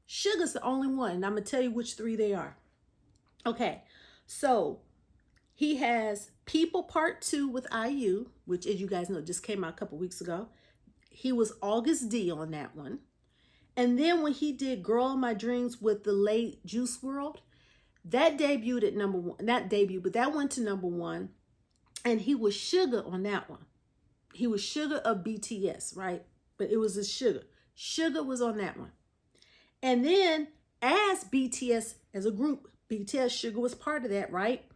Sugar's the only one, and I'm going to tell you which 3 they are. Okay, so he has People Part 2 with IU, which, as you guys know, just came out a couple weeks ago. He was AgustD on that one. And then when he did Girl in My Dreams with the late Juice WRLD, that debuted at #1. Not debut, but that went to #1. And he was Sugar on that one. He was Sugar of BTS, right? But it was his Sugar. Sugar was on that one. And then as BTS, as a group, BTS, Sugar was part of that, right?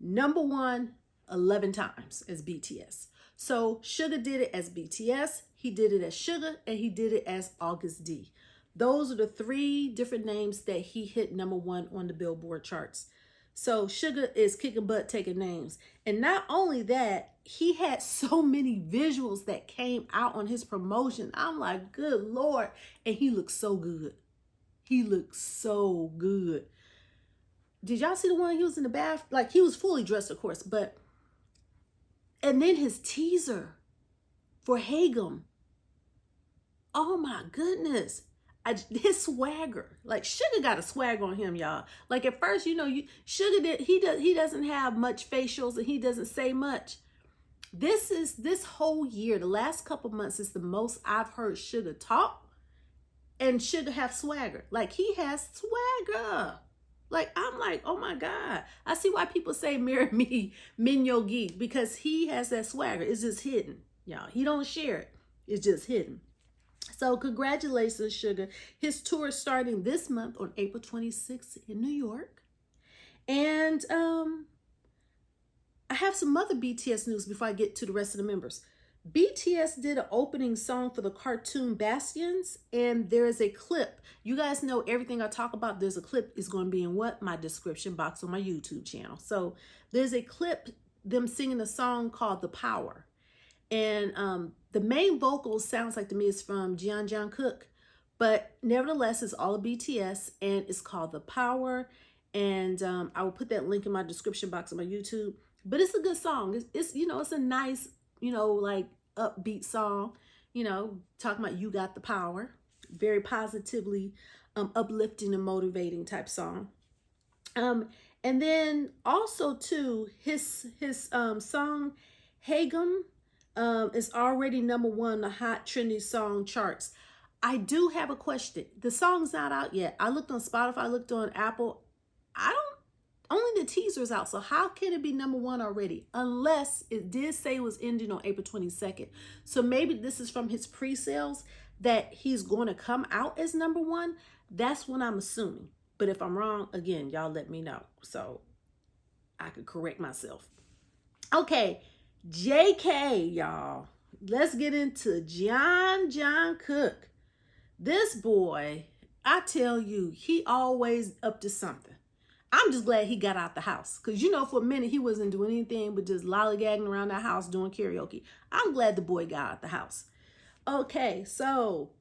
#1 11 times as BTS. So Sugar did it as BTS, he did it as Sugar, and he did it as AgustD. Those are the 3 different names that he hit #1 on the Billboard charts. So Sugar is kicking butt, taking names. And not only that, he had so many visuals that came out on his promotion. I'm like, good Lord. And he looks so good. He looks so good. Did y'all see the one he was in the bath? Like, he was fully dressed, of course, but, and then his teaser for Hagum. Oh my goodness. His swagger, like Sugar got a swag on him, y'all. Like at first, Sugar he doesn't have much facials, and he doesn't say much. This whole year, the last couple months is the most I've heard Sugar talk, and Sugar have swagger. Like, he has swagger. Like, I'm like, oh my God. I see why people say marry me, Minyo Geek, because he has that swagger. It's just hidden, y'all. He don't share it. It's just hidden. So congratulations, Sugar. His tour is starting this month on April 26th in New York. And I have some other BTS news before I get to the rest of the members. BTS did an opening song for the cartoon Bastions, and there is a clip. You guys know everything I talk about, there's a clip is going to be in my description box on my YouTube channel. So there's a clip, them singing a song called The Power. And the main vocal sounds like to me is from Jungkook, but nevertheless, it's all of BTS, and it's called The Power. And I will put that link in my description box on my YouTube. But it's a good song. It's it's a nice, like upbeat song, talking about you got the power. Very positively uplifting and motivating type song. And then also too, his song Hagum is already #1 the hot trendy song charts. I do have a question. The song's not out yet. I looked on Spotify, I looked on Apple. I don't, only the teaser's out. So how can it be number one already? Unless it did say it was ending on April 22nd. So maybe this is from his pre-sales that he's going to come out as number one. That's what I'm assuming. But if I'm wrong, again, y'all let me know so I could correct myself. Okay, JK, y'all. Let's get into John Cook. This boy, I tell you, he always up to something. I'm just glad he got out the house. Because, you know, for a minute, he wasn't doing anything but just lollygagging around the house doing karaoke. I'm glad the boy got out the house. Okay, so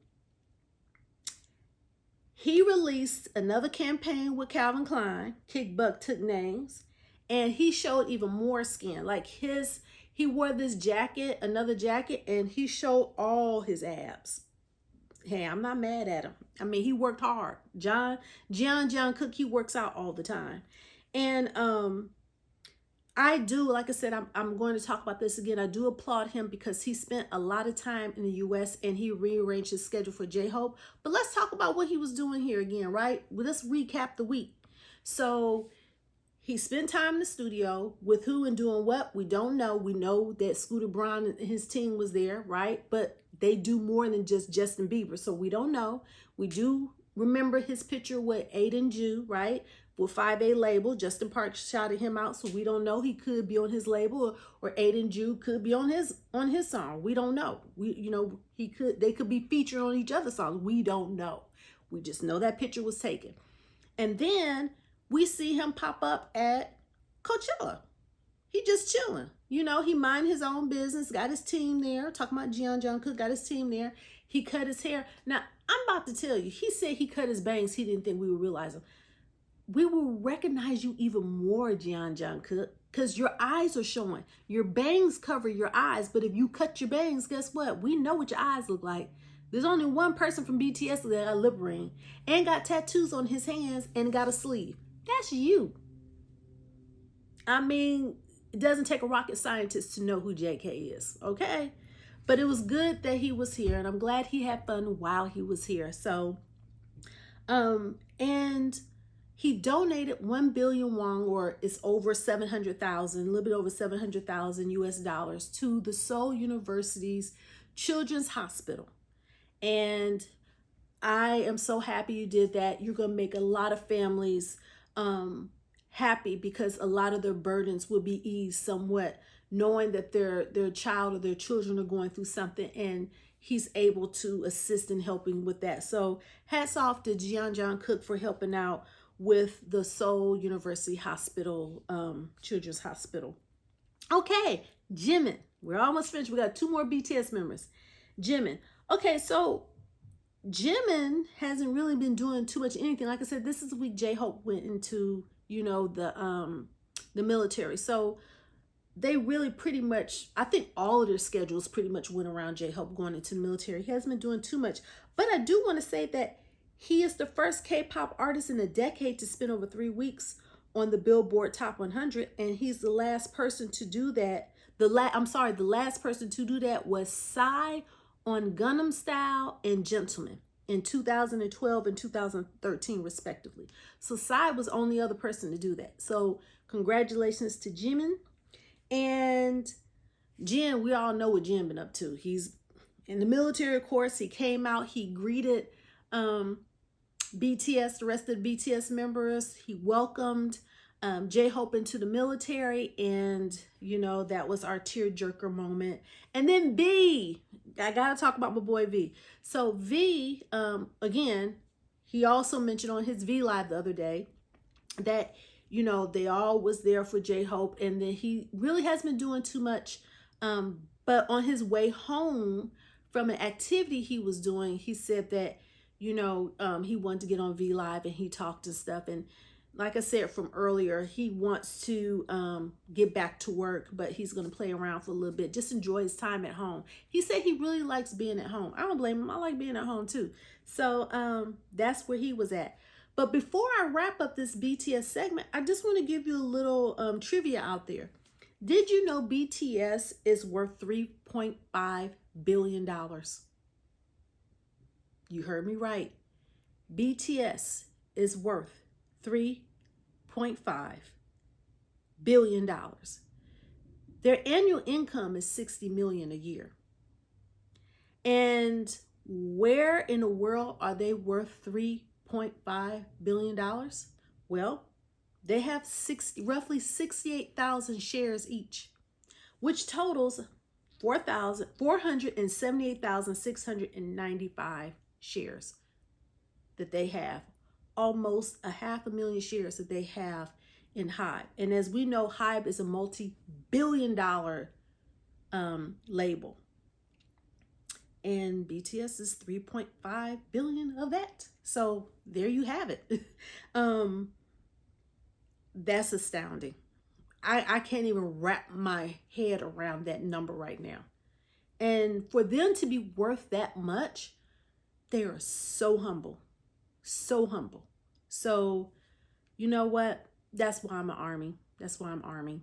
he released another campaign with Calvin Klein, Kick Buck Took Names, and he showed even more skin. Like he wore this jacket, another jacket, and he showed all his abs. Hey, I'm not mad at him. I mean, he worked hard. John Cook, he works out all the time. And I do, like I said, I'm going to talk about this again. I do applaud him because he spent a lot of time in the U.S. and he rearranged his schedule for J-Hope. But let's talk about what he was doing here again, right? Well, let's recap the week. So he spent time in the studio with who and doing what? We don't know. We know that Scooter Braun and his team was there, right? But they do more than just Justin Bieber, so we don't know. We do remember his picture with Aiden Jew, right? With 5A label. Justin Park shouted him out, so we don't know. He could be on his label, or Aiden Jew could be on his song. We don't know. They could be featured on each other's songs. We don't know. We just know that picture was taken. And then we see him pop up at Coachella. He just chilling. You know, he mind his own business, got his team there. Talking about John Cook, got his team there. He cut his hair. Now, I'm about to tell you, he said he cut his bangs. He didn't think we would realize him. We will recognize you even more, John Cook, because your eyes are showing. Your bangs cover your eyes, but if you cut your bangs, guess what? We know what your eyes look like. There's only one person from BTS that got a lip ring and got tattoos on his hands and got a sleeve. That's you. I mean, it doesn't take a rocket scientist to know who JK is, okay? But it was good that he was here, and I'm glad he had fun while he was here. So, and he donated 1 billion won, or it's over 700,000, a little bit over 700,000 US dollars to the Seoul University's Children's Hospital. And I am so happy you did that. You're going to make a lot of families happy, because a lot of their burdens will be eased somewhat, knowing that their child or their children are going through something, and he's able to assist in helping with that. So hats off to John Cook for helping out with the Seoul University Hospital, Children's Hospital. Okay, Jimin. We're almost finished. We got 2 more BTS members. Jimin. Okay, so Jimin hasn't really been doing too much anything. Like I said, this is the week J-Hope went into, you know, the military. So they really pretty much, I think all of their schedules pretty much went around J-Hope going into the military. He hasn't been doing too much. But I do want to say that he is the first K-pop artist in a decade to spend over 3 weeks on the Billboard Top 100, and he's the last person to do that. The last person to do that was Psy on Gangnam Style and Gentleman in 2012 and 2013 respectively. So Psy was the only other person to do that. So congratulations to Jimin. And Jin, we all know what Jin been up to. He's in the military, of course. He came out, he greeted BTS, the rest of the BTS members. He welcomed J-Hope into the military, and you know, that was our tearjerker moment. And then V, I gotta talk about my boy V. So V, again, he also mentioned on his V Live the other day that, you know, they all was there for J-Hope, and then he really hasn't been doing too much. But on his way home from an activity he was doing, he said that, you know, he wanted to get on V Live and he talked and stuff. And like I said from earlier, he wants to get back to work, but he's going to play around for a little bit, just enjoy his time at home. He said he really likes being at home. I don't blame him. I like being at home too. So that's where he was at. But before I wrap up this BTS segment, I just want to give you a little trivia out there. Did you know BTS is worth $3.5 billion? You heard me right. BTS is worth $3.5 billion. Their annual income is $60 million a year. And where in the world are they worth $3.5 billion? Well, they have roughly 68,000 shares each, which totals 478,695 shares that they have. Almost 500,000 shares that they have in HYBE. And as we know, HYBE is a multi-billion-dollar label. And BTS is 3.5 billion of that. So there you have it. That's astounding. I can't even wrap my head around that number right now. And for them to be worth that much, they are so humble. So humble. So, you know what? That's why I'm an army. That's why I'm army.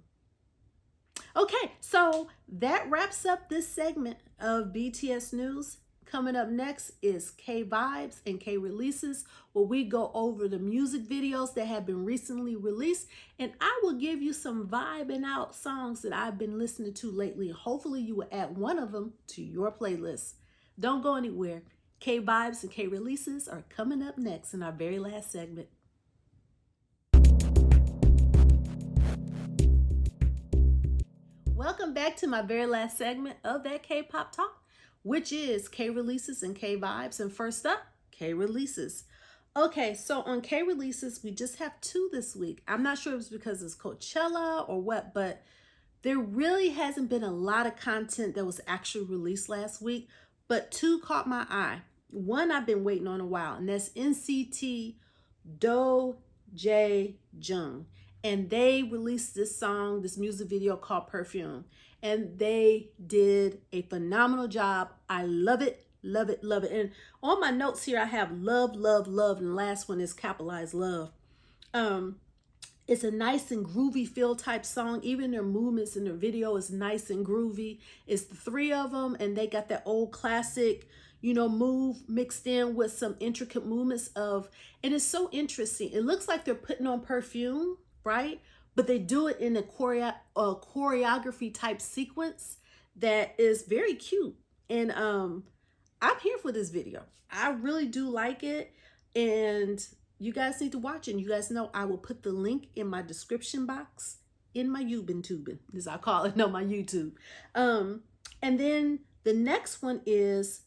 Okay, so that wraps up this segment of BTS news. Coming up next is K Vibes and K Releases, where we go over the music videos that have been recently released, and I will give you some vibing out songs that I've been listening to lately. Hopefully you will add one of them to your playlist. Don't go anywhere. K Vibes and K Releases are coming up next in our very last segment. Welcome back to my very last segment of that K-pop talk, which is K Releases and K Vibes. And first up, K Releases. Okay, so on K Releases, we just have 2 this week. I'm not sure if it's because it's Coachella or what, but there really hasn't been a lot of content that was actually released last week, but 2 caught my eye. One I've been waiting on a while, and that's NCT Do Jae Jung. And they released this song, this music video called Perfume. And they did a phenomenal job. I love it, love it, love it. And on my notes here, I have love, love, love. And the last one is capitalized love. It's a nice and groovy feel type song. Even their movements in their video is nice and groovy. It's the 3 of them, and they got that old classic, move mixed in with some intricate movements and it's so interesting. It looks like they're putting on perfume, right? But they do it in a choreography type sequence that is very cute. And I'm here for this video. I really do like it. And you guys need to watch it. And you guys know I will put the link in my description box in my tubing, as I call it, my YouTube. And then the next one is,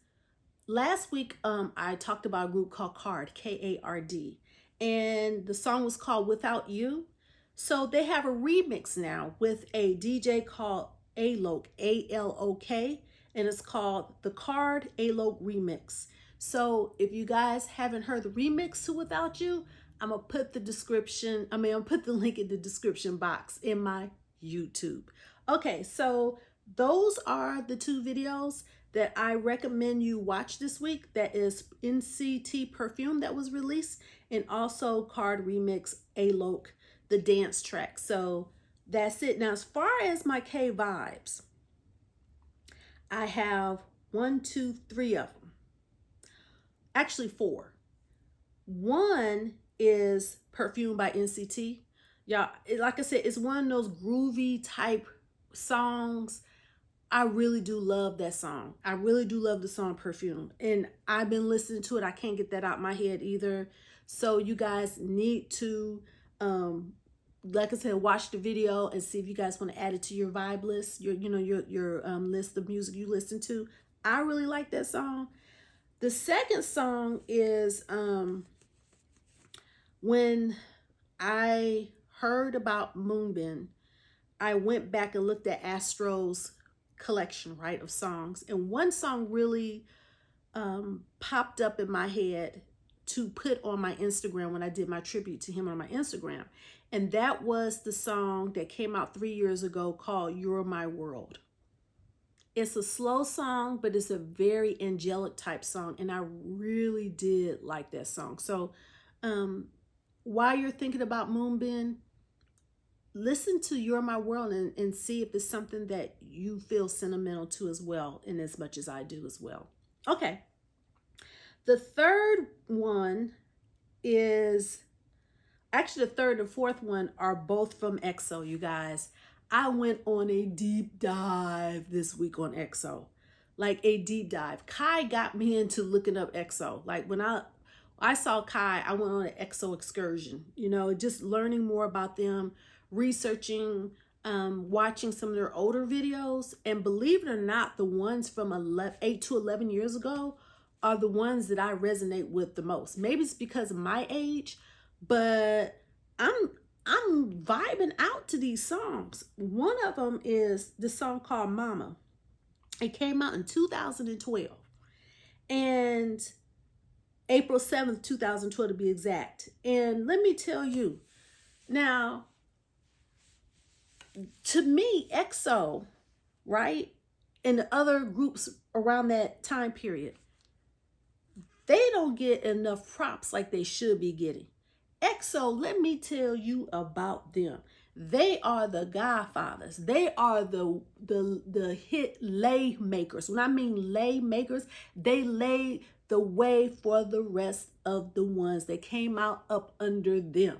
last week I talked about a group called KARD, K-A-R-D. And the song was called Without You. So they have a remix now with a DJ called Alok, A-L-O-K, and it's called the KARD Alok Remix. So if you guys haven't heard the remix to Without You, I'm gonna put the link in the description box in my YouTube. Okay, so those are the 2 videos that I recommend you watch this week. That is NCT Perfume that was released, and also KARD Remix Alok, the dance track. So that's it. Now, as far as my K Vibes, I have 1, 2, 3 of them. Actually 4. One is Perfume by NCT. Y'all, like I said, it's one of those groovy type songs. I really do love that song. I really do love the song Perfume. And I've been listening to it. I can't get that out of my head either. So you guys need to, like I said, watch the video and see if you guys want to add it to your vibe list, your list of music you listen to. I really like that song. The second song is when I heard about Moonbin, I went back and looked at Astro's collection, right, of songs. And one song really popped up in my head to put on my Instagram when I did my tribute to him on my Instagram. And that was the song that came out 3 years ago called You're My World. It's a slow song, but it's a very angelic type song. And I really did like that song. So while you're thinking about Moonbin, listen to You're My World and see if it's something that you feel sentimental to as well, and as much as I do as well. Okay. The third one is actually the third and fourth one are both from EXO, you guys. I went on a deep dive this week on EXO. Like a deep dive. Kai got me into looking up EXO. Like when I saw Kai, I went on an EXO excursion, you know, just learning more about them, researching, watching some of their older videos. And believe it or not, the ones from 8 to 11 years ago are the ones that I resonate with the most. Maybe it's because of my age, but I'm vibing out to these songs. One of them is the song called Mama. It came out in 2012. And April 7th, 2012 to be exact. And let me tell you, now, to me, EXO, right, and the other groups around that time period, they don't get enough props like they should be getting. EXO, let me tell you about them. They are the godfathers. They are the hit lay makers. When I mean lay makers, they laid the way for the rest of the ones that came out up under them.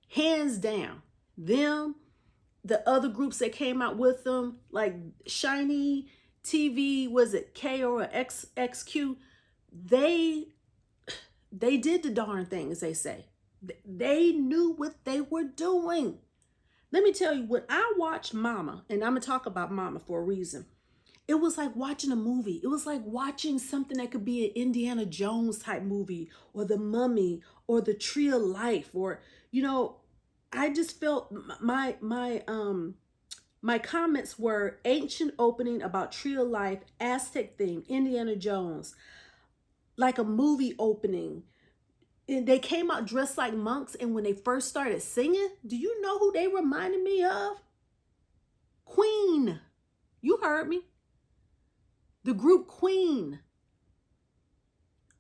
Hands down. Them, the other groups that came out with them, like Shiny, TV, was it K or XQ? They did the darn thing, as they say. They knew what they were doing. Let me tell you, when I watched Mama, and I'm going to talk about Mama for a reason, it was like watching a movie. It was like watching something that could be an Indiana Jones type movie, or The Mummy, or The Tree of Life, or, you know, I just felt my comments were ancient opening about Tree of Life, Aztec theme, Indiana Jones, like a movie opening. And they came out dressed like monks, and when they first started singing, do you know who they reminded me of? Queen. You heard me. The group Queen.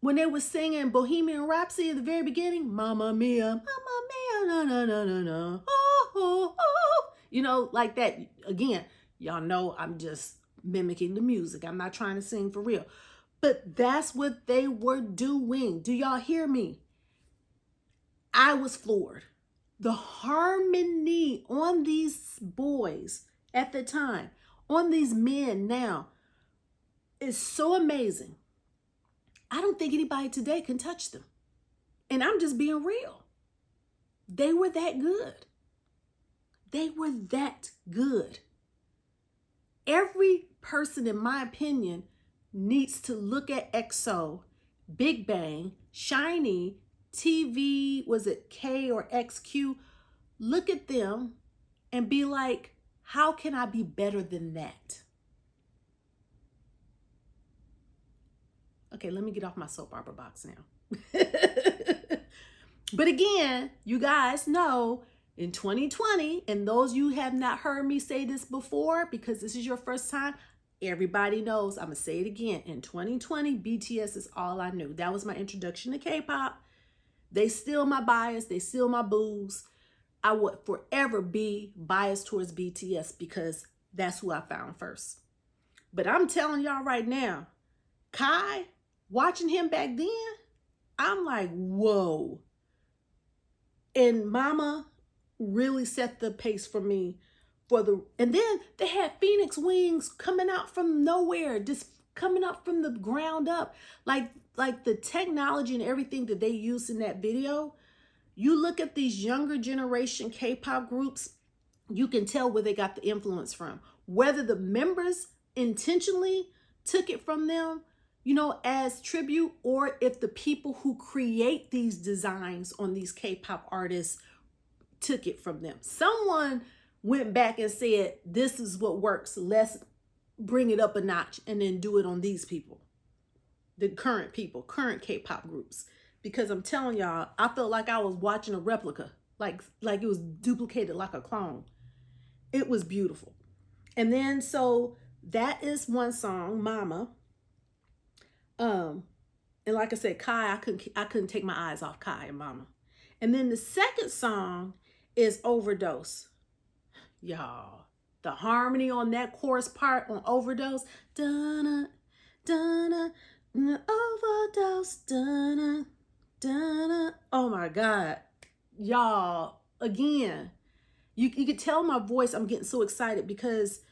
When they were singing Bohemian Rhapsody at the very beginning, Mamma Mia, Mamma Mia, na na na na na, oh, oh, oh. You know, like that. Again, y'all know I'm just mimicking the music. I'm not trying to sing for real. But that's what they were doing. Do y'all hear me? I was floored. The harmony on these boys at the time, on these men now, is so amazing. I don't think anybody today can touch them. And I'm just being real. They were that good. They were that good. Every person, in my opinion, needs to look at EXO, Big Bang, Shiny, TV, was it K or XQ? Look at them and be like, how can I be better than that? Okay, let me get off my soap opera box now. But again, you guys know in 2020, and those you have not heard me say this before because this is your first time, everybody knows, I'm going to say it again. In 2020, BTS is all I knew. That was my introduction to K-pop. They still my bias. They still my booze. I would forever be biased towards BTS because that's who I found first. But I'm telling y'all right now, Kai, watching him back then, I'm like, whoa. And Mama really set the pace for me and then they had Phoenix Wings coming out from nowhere, just coming up from the ground up. Like the technology and everything that they used in that video, you look at these younger generation K-pop groups, you can tell where they got the influence from. Whether the members intentionally took it from them, you know, as tribute, or if the people who create these designs on these K-pop artists took it from them. Someone went back and said, this is what works. Let's bring it up a notch and then do it on these people. The current people, current K-pop groups. Because I'm telling y'all, I felt like I was watching a replica, like it was duplicated like a clone. It was beautiful. And then, so that is one song, Mama. And like I said, Kai, I couldn't take my eyes off Kai and Mama. And then the second song is Overdose. Y'all, the harmony on that chorus part on Overdose. Dun-na, dun-na, Overdose. Dun, dun. Oh my God. Y'all, again, you could tell my voice, I'm getting so excited because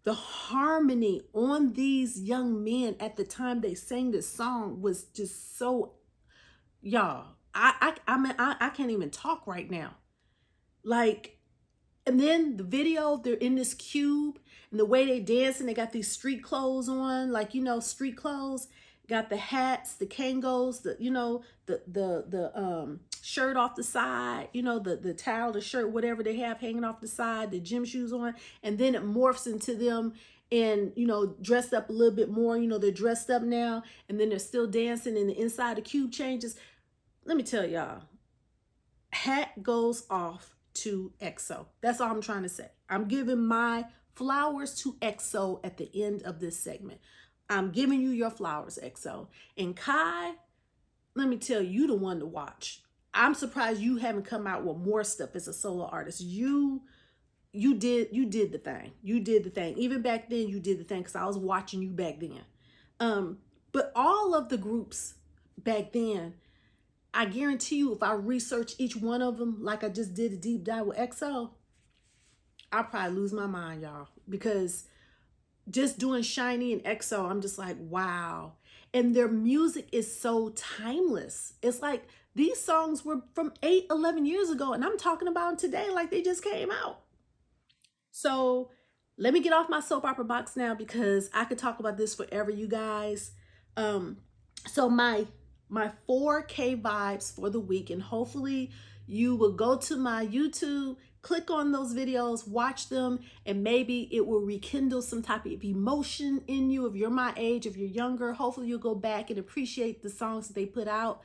the harmony on these young men at the time they sang this song was just so, y'all, I can't even talk right now. Like, and then the video, they're in this cube and the way they dance and they got these street clothes on, like, street clothes, got the hats, the Kangos, the shirt off the side, the towel, the shirt, whatever they have hanging off the side, the gym shoes on. And then it morphs into them and, dressed up a little bit more, they're dressed up now and then they're still dancing and the inside the cube changes. Let me tell y'all, hat goes off to EXO. That's all I'm trying to say. I'm giving my flowers to EXO at the end of this segment. I'm giving you your flowers, EXO. And Kai, let me tell you, the one to watch. I'm surprised you haven't come out with more stuff as a solo artist. You did the thing. You did the thing. Even back then, you did the thing because I was watching you back then. But all of the groups back then, I guarantee you, if I research each one of them, like I just did a deep dive with EXO, I'll probably lose my mind, y'all. Because just doing Shiny and EXO, I'm just like, wow. And their music is so timeless. It's like these songs were from 11 years ago, and I'm talking about them today like they just came out. So let me get off my soap opera box now because I could talk about this forever, you guys. So my 4K vibes for the week, and hopefully you will go to my YouTube, click on those videos, watch them, and maybe it will rekindle some type of emotion in you. If you're my age, if you're younger, hopefully you'll go back and appreciate the songs that they put out.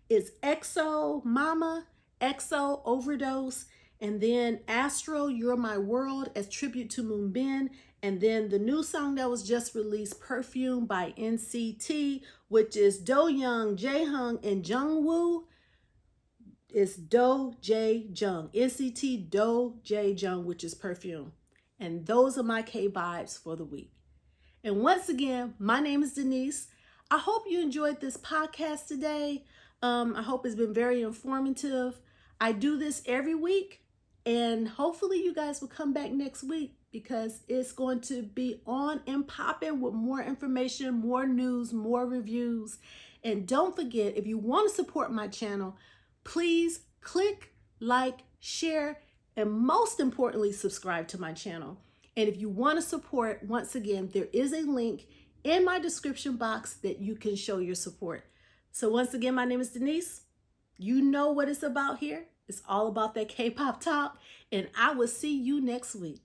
It's EXO Mama, EXO Overdose, and then Astro You're My World as tribute to Moonbin. And then the new song that was just released, Perfume by NCT, which is Do Young, Jaehyung, and Jungwoo. It's Do Jae Jung. NCT Do Jae Jung, which is Perfume. And those are my K vibes for the week. And once again, my name is Denise. I hope you enjoyed this podcast today. I hope it's been very informative. I do this every week, and hopefully you guys will come back next week because it's going to be on and popping with more information, more news, more reviews. And don't forget, if you want to support my channel, please click, like, share, and most importantly, subscribe to my channel. And if you want to support, once again, there is a link in my description box that you can show your support. So once again, my name is Denise. You know what it's about here. It's all about that K-pop talk, and I will see you next week.